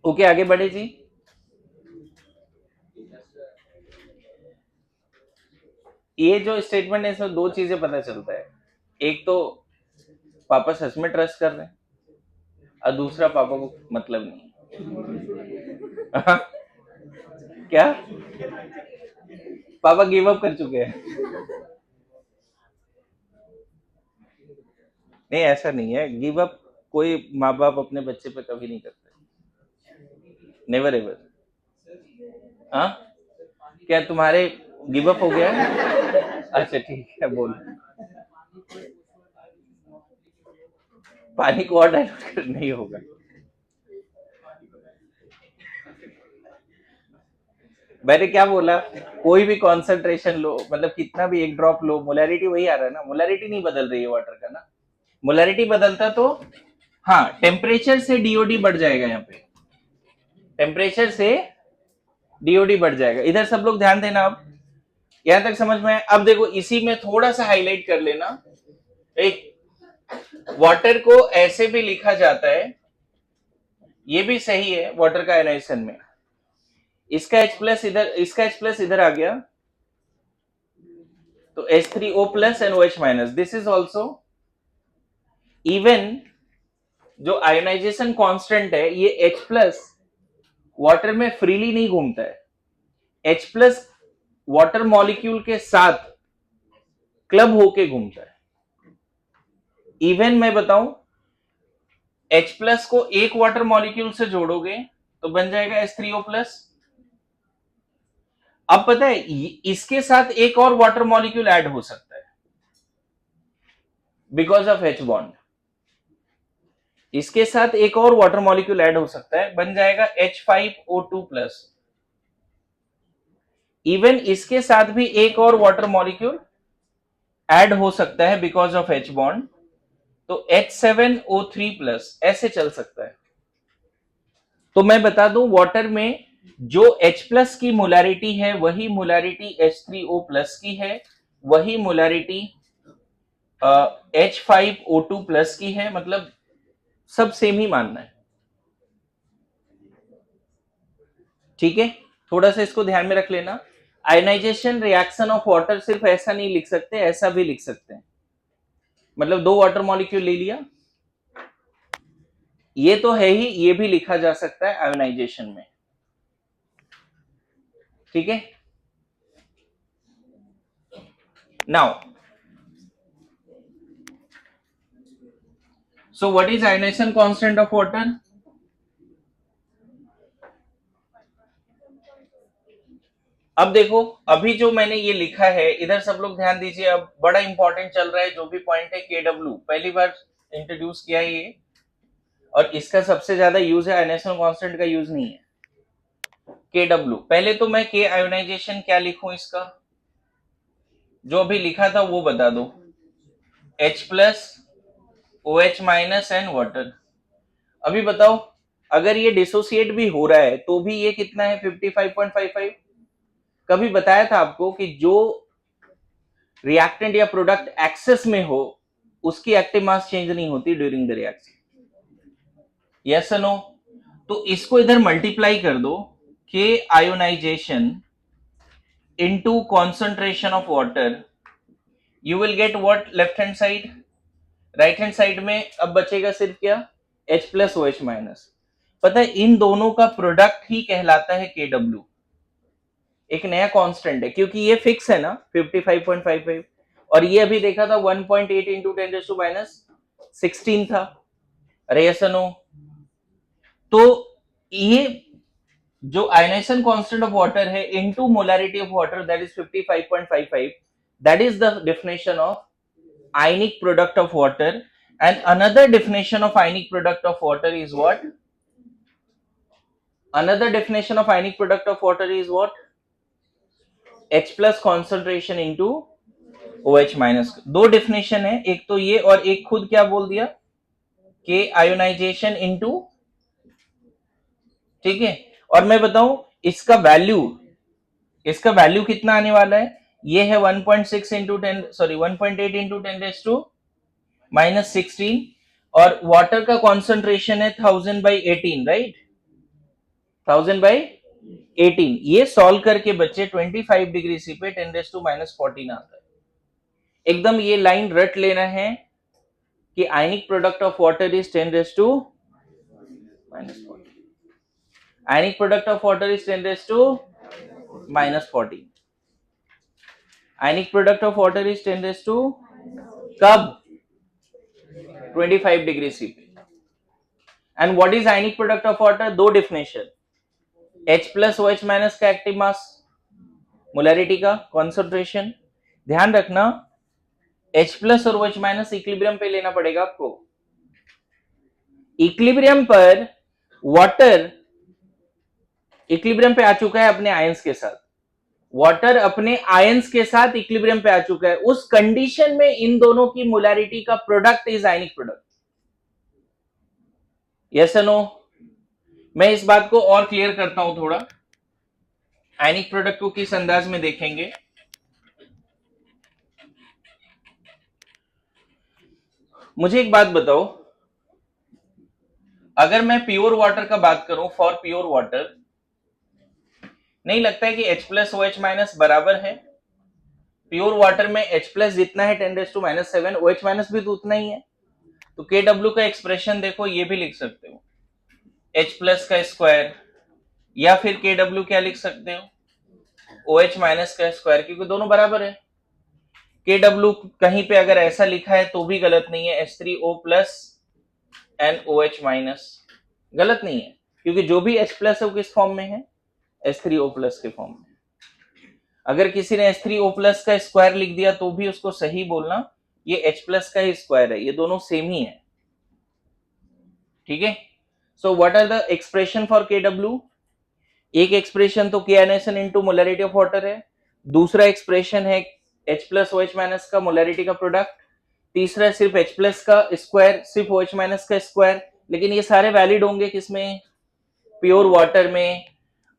ओके, आगे बढ़े जी। ये जो स्टेटमेंट है इसमें दो चीजें पता चलता है। एक तो पापा सच में ट्रस्ट कर रहे हैं, और दूसरा पापा को मतलब नहीं। हाँ, क्या? पापा गिव अप कर चुके हैं? नहीं, ऐसा नहीं है, गिव अप कोई माँ बाप अपने बच्चे पे कभी नहीं करते, नेवर एवर। हाँ, क्या तुम्हारे गिव अप हो गया है? अच्छा ठीक है, बोल। पानी को और डाइल्यूट कर नहीं होगा। मैंने क्या बोला? कोई भी कॉन्सेंट्रेशन लो, मतलब कितना भी एक ड्रॉप लो, मोलैरिटी वही आ रहा है ना, मोलैरिटी नहीं बदल रही है वाटर का ना। मोलैरिटी बदलता तो हाँ, टेम्परेचर से डीओडी बढ़ जाएगा, यहाँ पे टेम्परेचर से डीओडी बढ़ जाएगा। इधर सब लोग ध्यान देना, अब यहां तक समझ में आए? अब देखो, इसी में थोड़ा सा हाईलाइट कर लेना, एक वाटर को ऐसे भी लिखा जाता है, ये भी सही है वाटर का आयनाइजेशन में। इसका H प्लस इधर, इसका H प्लस इधर आ गया, तो H3O plus and OH minus, this is also even. जो आयोनाइजेशन कांस्टेंट है, ये H प्लस वाटर में फ्रीली नहीं घूमता है, H प्लस वाटर मॉलिक्यूल के साथ क्लब होके घूमता है। इवन मैं बताऊं, H प्लस को एक वाटर मॉलिक्यूल से जोड़ोगे तो बन जाएगा H3O प्लस। अब पता है, इसके साथ एक और वाटर मॉलिक्यूल ऐड हो सकता है बिकॉज ऑफ H बॉन्ड। इसके साथ एक और वाटर मॉलिक्यूल ऐड हो सकता है, बन जाएगा H5O2 प्लस। इवन इसके साथ भी एक और वाटर मॉलिक्यूल ऐड हो सकता है बिकॉज ऑफ H बॉन्ड, तो H7O3 प्लस ऐसे चल सकता है। तो मैं बता दूं वाटर में जो H प्लस की मोलारिटी है वही मोलारिटी H3O प्लस की है, वही मोलारिटी H5O2 प्लस की है, मतलब सब सेम ही मानना है। ठीक है, थोड़ा सा इसको ध्यान में रख लेना। आयनाइजेशन रिएक्शन ऑफ वाटर सिर्फ ऐसा नहीं लिख सकते, ऐसा भी लिख सकते हैं। मतलब दो वाटर मॉलिक्यूल ले लिया, ये तो है ही, ये भी लिखा जा सकता है आयोनाइजेशन में। ठीक है, now so what is ionization constant of water? अब देखो, अभी जो मैंने ये लिखा है इधर सब लोग ध्यान दीजिए, अब बड़ा इंपॉर्टेंट चल रहा है जो भी पॉइंट है, KW पहली बार इंट्रोड्यूस किया है ये, और इसका सबसे ज्यादा यूज है, आयोनाइजेशन कांस्टेंट का यूज नहीं है। KW, पहले तो मैं K आयोनाइजेशन क्या लिखूं, इसका जो अभी लिखा था वो बता दो, H plus OH minus and water. अभी बताओ, अगर ये डिसोसिएट भी हो रहा है तो भी ये कितना है, 55.55। कभी बताया था आपको कि जो रिएक्टेंट या प्रोडक्ट एक्सेस में हो उसकी एक्टिव मास चेंज नहीं होती ड्यूरिंग द रिएक्शन, यस और नो? तो इसको इधर मल्टीप्लाई कर दो, K ionization into concentration of water, you will get what left hand side, right hand side में अब बचेगा सिर्फ क्या, H प्लस OH माइनस। पता है इन दोनों का प्रोडक्ट ही कहलाता है KW, एक नया कांस्टेंट है क्योंकि ये फिक्स है ना 55.55, और ये अभी देखा था 1.8 इंटू 10⁻⁻16 था। अरे यस नो? तो ये जो आयनाइजेशन कांस्टेंट ऑफ वाटर है into molarity of water, that is 55.55, that is the definition of ionic product of water. And another definition of ionic product of water is what? Another definition of ionic product of water is what? H plus concentration into OH minus। दो definition है, एक तो ये और एक खुद क्या बोल दिया, के आयोनाइजेशन इनटू। ठीक है, और मैं बताऊं इसका वैल्यू, इसका वैल्यू कितना आने वाला है, ये है 1.6 इंटू 10, सॉरी 1.8 इंटू 10⁻⁻16, और वाटर का कॉन्सेंट्रेशन है 1000/18, राइट, 1000/18। ये सॉल्व करके बच्चे 25 डिग्री सी पे 10⁻⁻14 आता है। एकदम ये लाइन रट लेना है कि ionic product of water is 10⁻⁻14, ionic product of water is 10⁻⁻14, ionic product of water is 10 कब, 25 डिग्री सी पे। And what is ionic product of water, दो definition, H plus OH minus का एक्टिव मास, मोलैरिटी का concentration. ध्यान रखना H plus और OH minus equilibrium पे लेना पड़ेगा आपको। इक्विलिब्रियम पर वाटर इक्विलिब्रियम पे आ चुका है अपने आयंस के साथ, वाटर अपने आयंस के साथ इक्विलिब्रियम पे आ चुका है, उस कंडीशन में इन दोनों की मोलैरिटी का product is ionic product, yes no? मैं इस बात को और क्लियर करता हूं थोड़ा, आयनिक प्रोडक्ट को किस अंदाज में देखेंगे। मुझे एक बात बताओ, अगर मैं प्योर वाटर का बात करूं, फॉर प्योर वाटर, नहीं लगता है कि H प्लस OH माइनस बराबर है, प्योर वाटर में H प्लस जितना है 10⁻⁻7, OH माइनस भी तो उतना ही है। तो KW का एक्सप्रेशन देखो, ये भी लिख सकते हो H प्लस का स्क्वायर, या फिर KW क्या लिख सकते हो, OH माइनस का स्क्वायर, क्योंकि दोनों बराबर है। KW कहीं पे अगर ऐसा लिखा है तो भी गलत नहीं है, H3O plus and OH minus, गलत नहीं है, क्योंकि जो भी H प्लस है वो किस फॉर्म में है, H3O प्लस के फॉर्म में। अगर किसी ने H3O प्लस का स्क्वायर लिख दिया तो भी उसको सही बोलना, ये H प्लस का ही स्क्वायर है, ये दोनों सेम ही है। ठीक है, so what are the expression for KW? एक एक्सप्रेशन तो K ionization into molarity of water है, दूसरा एक्सप्रेशन है H प्लस OH माइनस का मोलैरिटी का प्रोडक्ट, तीसरा सिर्फ H प्लस का स्क्वायर, सिर्फ OH माइनस का स्क्वायर। लेकिन ये सारे वैलिड होंगे किसमें? प्योर वाटर में।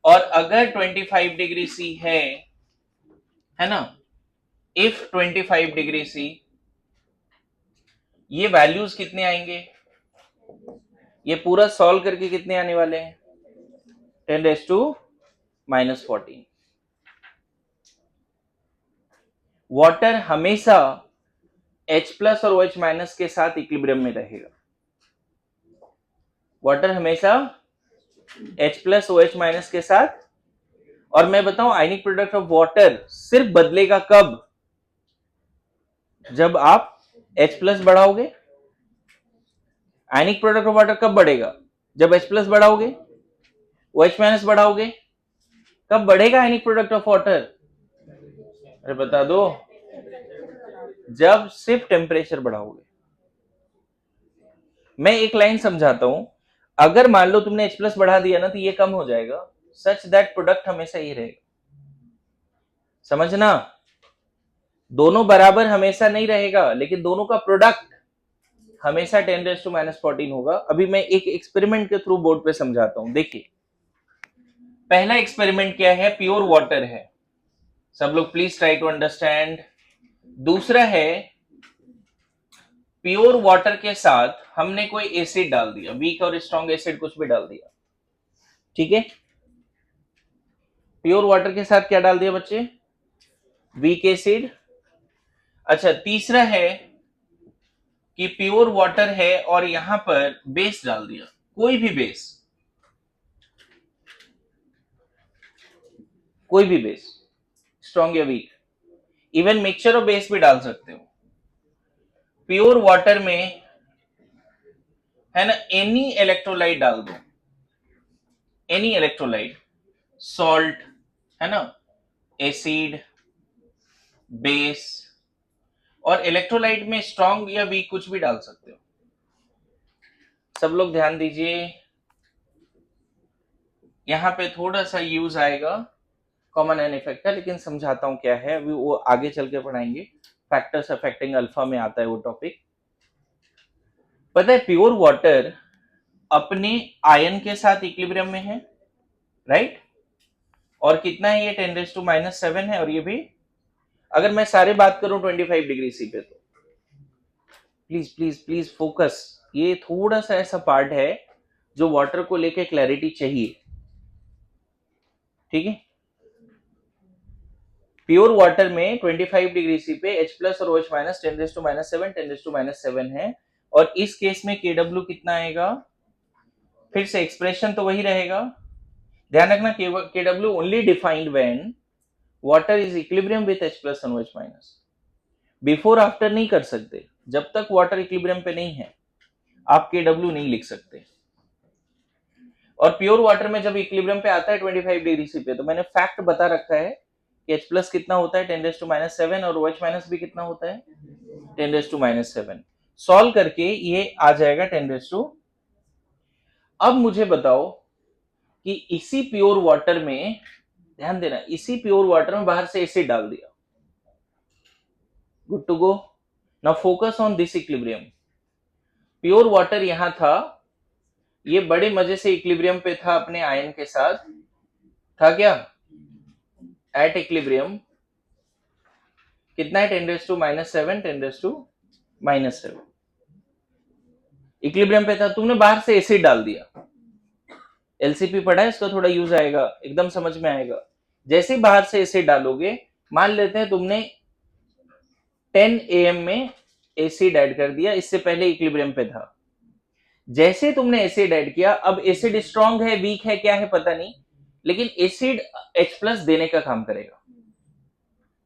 और अगर 25 डिग्री सी है ना, इफ 25 डिग्री सी, ये वैल्यूज कितने आएंगे? ये पूरा सॉल्व करके कितने आने वाले हैं? 10⁻⁻14। वाटर हमेशा H प्लस और OH माइनस के साथ इक्विलिब्रियम में रहेगा। वाटर हमेशा H प्लस OH माइनस के साथ। और मैं बताऊं, आयनिक प्रोडक्ट ऑफ वाटर सिर्फ बदलेगा कब? जब आप H प्लस बढ़ाओगे। आयनिक प्रोडक्ट ऑफ वाटर कब बढ़ेगा? जब H प्लस बढ़ाओगे। OH माइनस बढ़ाओगे। कब बढ़ेगा आयनिक प्रोडक्ट ऑफ वाटर? अरे बता दो। जब सिर्फ टेम्परेचर बढ़ाओगे। मैं एक लाइन समझाता हूं, अगर मान लो तुमने H प्लस बढ़ा दिया ना तो ये कम हो जाएगा, सच दैट प्रोडक्ट हमेशा ही रहेगा। समझना, दोनों बराबर हमेशा नहीं रहेगा, लेकिन दोनों का प्रोडक्ट हमेशा 10⁻⁻14 होगा। अभी मैं एक एक्सपेरिमेंट के थ्रू बोर्ड पे समझाता हूं। देखिए, पहला एक्सपेरिमेंट क्या है? प्योर वाटर है। सब लोग प्लीज ट्राई टू अंडरस्टैंड। दूसरा है, प्योर वाटर के साथ हमने कोई एसिड डाल दिया, वीक और स्ट्रॉन्ग एसिड कुछ भी डाल दिया, ठीक है? प्योर वाटर के साथ क्या डाल दिया बच्चे? Weak acid. अच्छा, तीसरा है कि प्योर वाटर है और यहां पर बेस डाल दिया, कोई भी बेस, कोई भी बेस, स्ट्रॉन्ग या weak, even mixture of base भी डाल सकते हो। प्योर वाटर में है ना, एनी इलेक्ट्रोलाइट डाल दो, एनी इलेक्ट्रोलाइट, सॉल्ट है ना, एसिड, बेस, और इलेक्ट्रोलाइट में स्ट्रॉन्ग या वीक कुछ भी डाल सकते हो। सब लोग ध्यान दीजिए, यहां पे थोड़ा सा यूज आएगा कॉमन एन इफेक्ट का, लेकिन समझाता हूं क्या है, अभी वो आगे चल के पढ़ाएंगे। फैक्टर्स अफेक्टिंग अल्फा में आता है वो टॉपिक। पता है, प्योर वाटर अपने आयन के साथ इक्विलिब्रियम में है, राइट? और कितना है ये? 10⁻⁻7 है। और ये भी, अगर मैं सारे बात करूं 25 डिग्री सी पे, तो प्लीज प्लीज प्लीज फोकस। ये थोड़ा सा ऐसा पार्ट है जो वाटर को लेके क्लैरिटी चाहिए, ठीक है? प्योर वाटर में 25 डिग्री सी पे H प्लस और OH माइनस 10⁻⁻7 10⁻⁻7 है। और इस केस में KW कितना आएगा? फिर से एक्सप्रेशन तो वही रहेगा, ध्यान रखना, KW only defined when water is equilibrium with H plus और OH माइनस। बिफोर आफ्टर नहीं कर सकते। जब तक वाटर इक्विलिब्रियम पे नहीं है आप KW नहीं लिख सकते। और प्योर वाटर में जब इक्विलिब्रियम पे आता है 25 डिग्री सी पे, तो मैंने फैक्ट बता रखा है कि H प्लस कितना होता है? 10⁻⁻7, और OH माइनस भी कितना होता है? 10⁻⁻7। सॉल्व करके ये आ जाएगा 10⁻। अब मुझे बताओ कि इसी प्योर वाटर में, ध्यान देना, इसी प्योर वाटर में बाहर से एसिड डाल दिया, good to go. Now focus on this equilibrium. Pure water यहां था, ये बड़े मजे से इक्विलिब्रियम पे था अपने आयन के साथ, था क्या? एट इक्विलिब्रियम कितना है? 10⁻⁻7 10⁻⁻7 इक्विलिब्रियम पे था। तुमने बाहर से एसिड डाल दिया। एलसीपी पढ़ा है, इसका थोड़ा यूज आएगा, एकदम समझ में आएगा। जैसे ही बाहर से एसिड डालोगे, मान लेते हैं तुमने 10 AM में एसिड ऐड कर दिया, इससे पहले इक्विलिब्रियम पे था। जैसे तुमने एसिड ऐड किया, अब एसिड स्ट्रॉन्ग है, वीक है, क्या है पता नहीं, लेकिन एसिड H प्लस देने का काम करेगा।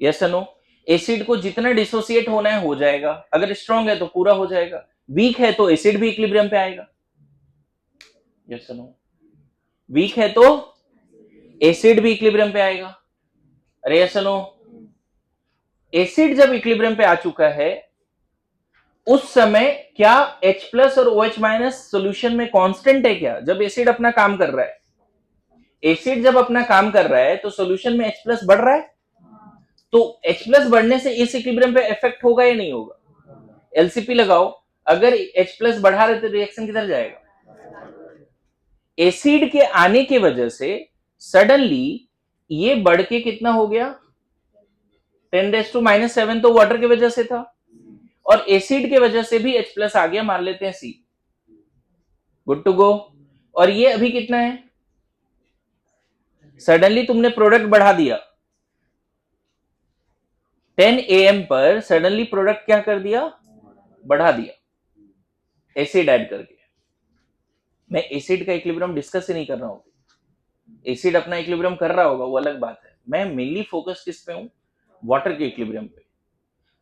Yes no? एसिड को जितना डिसोसिएट होना है हो जाएगा। अगर स्ट्रॉन्ग है तो पूरा हो जाएगा, वीक है तो एसिड भी इक्विलिब्रियम पे आएगा। Yes no? वीक है तो एसिड भी इक्विलिब्रियम पे आएगा। अरे यस नो? एसिड जब इक्विलिब्रियम पे आ चुका है, उस समय क्या H प्लस और OH माइनस सोल्यूशन में कांस्टेंट है क्या? जब एसिड अपना काम कर रहा है, एसिड जब अपना काम कर रहा है तो सोल्यूशन में H प्लस बढ़ रहा है, तो H प्लस बढ़ने से इस इक्विलिब्रियम पे इफेक्ट होगा या नहीं होगा? एलसीपी लगाओ, अगर H प्लस बढ़ा रहे तो रिएक्शन किधर जाएगा? एसिड के आने की वजह से सडनली ये बढ़ के कितना हो गया? 10⁻⁷ तो वाटर की वजह से था, और एसिड की वजह से भी H प्लस आ गया, मान लेते हैं C, गुड टू गो। और ये अभी कितना है? सडनली तुमने प्रोडक्ट बढ़ा दिया, 10 AM पर सडनली प्रोडक्ट क्या कर दिया? बढ़ा दिया एसिड ऐड करके। मैं एसिड का इक्विलिब्रियम डिस्कस ही नहीं कर रहा हूं, एसिड अपना इक्विलिब्रियम कर रहा होगा वो अलग बात है, मैं मेनली फोकस किस पे हूं? वाटर के इक्विलिब्रियम पे।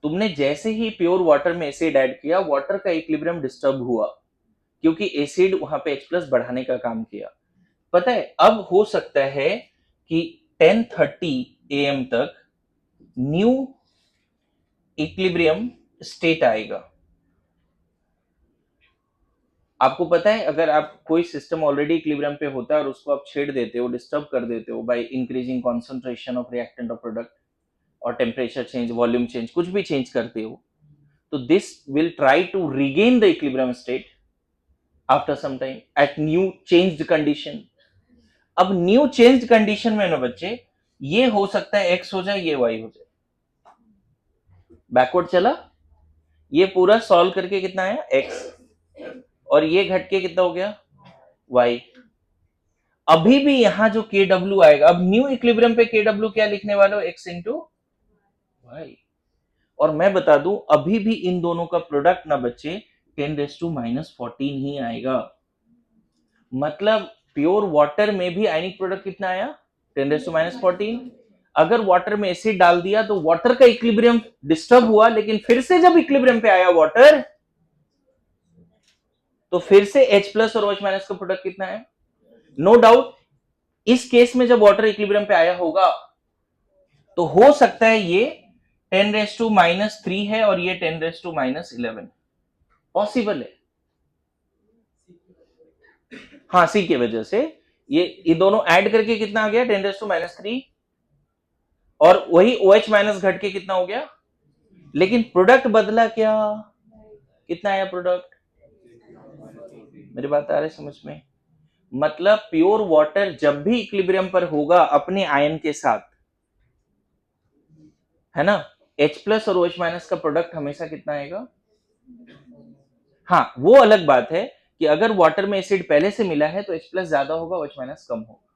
तुमने जैसे ही प्योर वाटर में एसिड ऐड किया, वाटर का इक्विलिब्रियम डिस्टर्ब हुआ, क्योंकि एसिड वहां पे H प्लस बढ़ाने का काम किया। पता है अब हो सकता है कि 10:30 AM तक न्यू इक्विलिब्रियम स्टेट आएगा। आपको पता है अगर आप कोई सिस्टम ऑलरेडी इक्विलिब्रियम पे होता है और उसको आप छेड़ देते हो, डिस्टर्ब कर देते हो by increasing concentration of reactant और प्रोडक्ट, और टेम्परेचर चेंज, वॉल्यूम चेंज, कुछ भी चेंज करते हो, तो this will try to regain the equilibrium state after some time at new changed condition. अब न्यू चेंज्ड कंडीशन में ना बच्चे, ये हो सकता है एक्स हो जाए, ये वाई हो जाए। बैकवर्ड चला, ये पूरा सॉल्व करके कितना आया? एक्स, और ये घट के कितना हो गया? वाई। अभी भी यहां जो के डब्ल्यू आएगा, अब न्यू इक्विलिब्रियम पे के डब्ल्यू क्या लिखने वाले हो? X into Y. और मैं बता दूं अभी भी इन दोनों का प्रोडक्ट ना बच्चे 10⁻⁻14 ही आएगा। मतलब प्योर वाटर में भी आयनिक प्रोडक्ट कितना आया? 10⁻14। अगर वाटर में एसिड डाल दिया तो वाटर का इक्विलिब्रियम डिस्टर्ब हुआ, लेकिन फिर से जब इक्विलिब्रियम पे आया वाटर, तो फिर से H प्लस और OH माइनस का प्रोडक्ट कितना है? नो डाउट इस केस में जब वाटर इक्विलिब्रियम पे आया होगा तो हो सकता है ये 10⁻³ है और ये 10⁻11 पॉसिबल है। हाँ, सी की वजह से ये दोनों ऐड करके कितना आ गया? 10⁻³ और वही OH माइनस घट के कितना हो गया? लेकिन प्रोडक्ट बदला क्या? कितना आया प्रोडक्ट? मेरी बात आ रही है समझ में? मतलब प्योर वाटर जब भी इक्विलिब्रियम पर होगा अपने आयन के साथ, है ना, H प्लस और OH माइनस का प्रोडक्ट हमेशा कितना आएगा? हाँ, वो अलग बात है कि अगर वाटर में एसिड पहले से मिला है तो H प्लस ज्यादा होगा, OH माइनस कम होगा,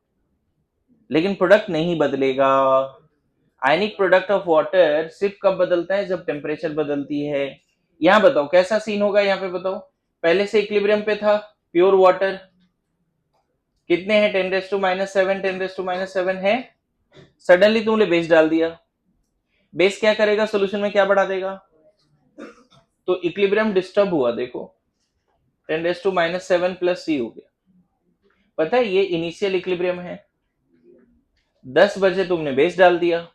लेकिन प्रोडक्ट नहीं बदलेगा। आयनिक प्रोडक्ट ऑफ वाटर सिर्फ कब बदलता है? जब टेम्परेचर बदलती है। यहां बताओ कैसा सीन होगा? यहाँ पे बताओ, पहले से इक्विलिब्रियम पे था प्योर वाटर, कितने हैं? 10⁻⁷, 10⁻⁷ है। सडनली तुमने बेस डाल दिया, बेस क्या करेगा? सोल्यूशन में क्या बढ़ा देगा? तो इक्विलिब्रियम डिस्टर्ब हुआ, देखो 10⁻⁷ प्लस C हो गया। पता है ये इनिशियल इक्विलिब्रियम है, 10 बजे तुमने बेस डाल दिया,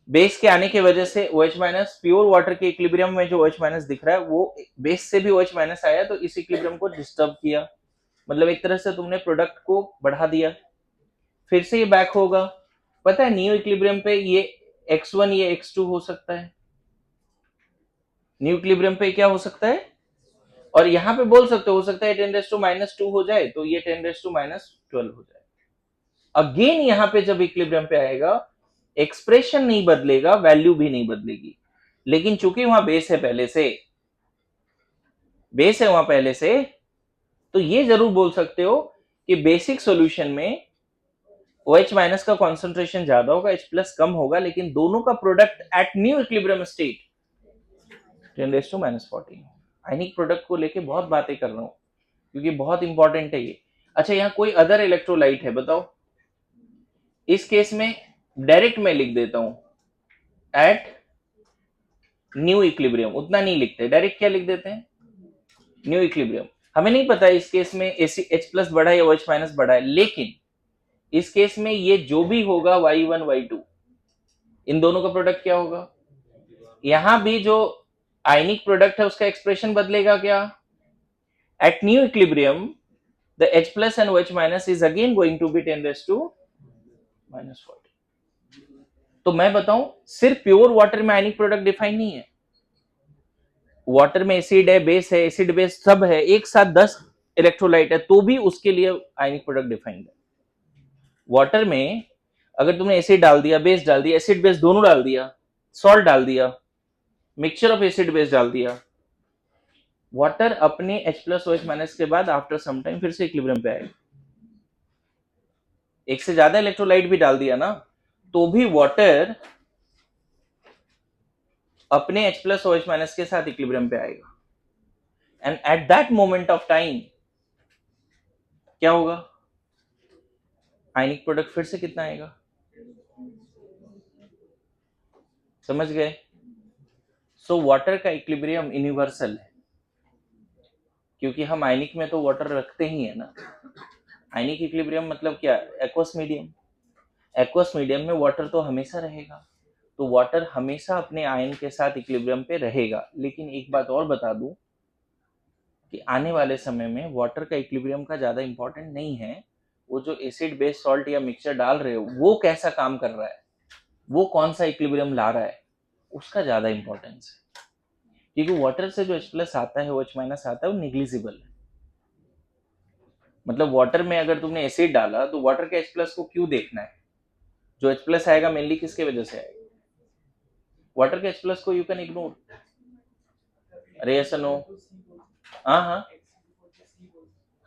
बेस के आने की वजह से OH माइनस, प्योर वाटर के इक्विलिब्रियम में जो OH माइनस दिख रहा है वो बेस से भी OH माइनस आया, तो इस इक्विलिब्रियम को डिस्टर्ब किया, मतलब एक तरह से तुमने प्रोडक्ट को बढ़ा दिया, फिर से ये बैक होगा। पता है न्यू इक्विलिब्रियम पे ये x1 ये x2 हो सकता है, न्यू इक्विलिब्रियम पे क्या हो सकता है? और यहां पे बोल सकते हो सकता है 10⁻² हो जाए, तो ये 10⁻12 हो जाए। अगेन यहां पे जब इक्विलिब्रियम पे आएगा एक्सप्रेशन नहीं बदलेगा, वैल्यू भी नहीं बदलेगी, लेकिन चूंकि वहां बेस है पहले से, बेस है वहां पहले से, तो ये जरूर बोल सकते हो कि बेसिक सॉल्यूशन में OH माइनस का कॉन्सेंट्रेशन ज्यादा होगा, H प्लस कम होगा, लेकिन दोनों का product at new equilibrium state 10⁻14। Ionic product को लेके बहुत बातें कर रहा हूं क्योंकि बहुत इंपॉर्टेंट है ये। अच्छा, यहाँ कोई अदर इलेक्ट्रोलाइट है बताओ? इस केस में डायरेक्ट मैं लिख देता हूं एट न्यू इक्विलिब्रियम, उतना नहीं लिखते, डायरेक्ट क्या लिख देते हैं? New equilibrium. हमें नहीं पता इस केस में H प्लस बढ़ा है या OH माइनस बढ़ा है, लेकिन इस केस में ये जो भी होगा Y1 Y2 इन दोनों का प्रोडक्ट क्या होगा? यहां भी जो आयनिक प्रोडक्ट है उसका एक्सप्रेशन बदलेगा क्या? At new equilibrium the H plus and OH minus is again going to be 10⁻⁻14। तो मैं बताऊं, सिर्फ प्योर वाटर में आयनिक प्रोडक्ट डिफाइन नहीं है, वाटर में एसिड है, बेस है, एसिड बेस सब है, एक साथ 10 इलेक्ट्रोलाइट है, तो भी उसके लिए आयनिक प्रोडक्ट डिफाइंड है। वाटर में अगर तुमने एसिड डाल दिया, बेस डाल दिया, एसिड बेस दोनों डाल दिया, सॉल्ट डाल दिया, मिक्सचर ऑफ एसिड बेस डाल दिया, वाटर अपने H प्लस OH माइनस के बाद आफ्टर सम टाइम फिर से इक्विलिब्रियम पे आएगा। एक से ज्यादा इलेक्ट्रोलाइट भी डाल दिया ना, तो भी वाटर अपने H प्लस OH माइनस के साथ इक्विलिब्रियम पे आएगा। And at that moment of time क्या होगा, आयनिक प्रोडक्ट फिर से कितना आएगा, समझ गए? सो वाटर का इक्विलिब्रियम यूनिवर्सल है, क्योंकि हम आयनिक में तो वाटर रखते ही है ना। आयनिक इक्विलिब्रियम मतलब क्या, एक्वस मीडियम, एक्वस मीडियम में वाटर तो हमेशा रहेगा, तो वाटर हमेशा अपने आयन के साथ इक्विलिब्रियम पे रहेगा। लेकिन एक बात और बता दूं कि आने वाले समय में वाटर का इक्विलिब्रियम का ज्यादा इंपॉर्टेंट नहीं है, वो जो एसिड बेस सॉल्ट या मिक्सचर डाल रहे हो वो कैसा काम कर रहा है, वो कौन सा इक्विलिब्रियम ला रहा है, उसका ज्यादा इंपॉर्टेंस है। क्योंकि वाटर से जो H प्लस आता है, OH माइनस आता है, वो निग्लिजिबल है। मतलब वाटर में अगर तुमने एसिड डाला तो वाटर के H प्लस को क्यों देखना है, जो H प्लस आएगा मेनली किसके वजह से आएगा, वाटर के H प्लस को यू कैन इग्नोर। अरे ऐसा नो, हाँ हाँ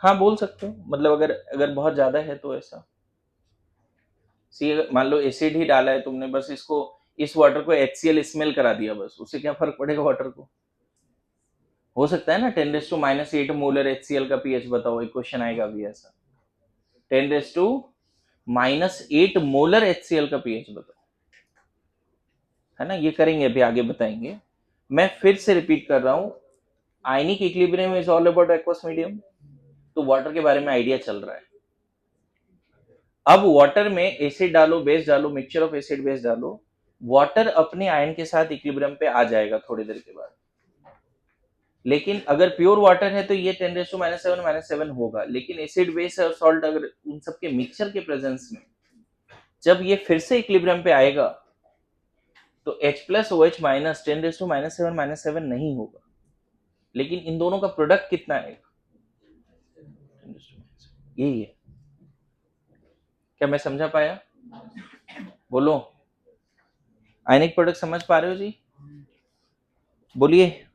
हाँ बोल सकते हो, मतलब अगर अगर बहुत ज्यादा है तो ऐसा। सी अगर मान लो एसिड ही डाला है तुमने, बस इसको, इस वाटर को HCl स्मेल करा दिया, बस उससे क्या फर्क पड़ेगा वाटर को। हो सकता है ना 10⁻⁸ मोलर HCl का पीएच बताओ, एक क्वेश्चन आएगा अभी ऐसा, 10⁻⁸ मोलर HCl का पीएच बताओ, है ना, ये करेंगे अभी आगे बताएंगे। मैं फिर से रिपीट कर रहा हूं, ionic equilibrium is all about aqueous medium, तो वाटर के बारे में आइडिया चल रहा है। अब वाटर में एसिड डालो, बेस डालो, मिक्सचर ऑफ एसिड बेस डालो, वाटर अपने आयन के साथ इक्विलिब्रियम पे आ जाएगा थोड़ी देर के बाद। लेकिन अगर प्योर वाटर है तो ये 10⁻⁷ होगा, लेकिन एसिड बेस और सॉल्ट अगर उन सबके मिक्सचर के प्रेजेंस में जब ये फिर से इक्विलिब्रियम पे आएगा तो H प्लस OH माइनस 10⁻⁷ नहीं होगा, लेकिन इन दोनों का प्रोडक्ट कितना आएगा, यही है। क्या मैं समझा पाया, बोलो, आयनिक प्रोडक्ट समझ पा रहे हो जी, बोलिए।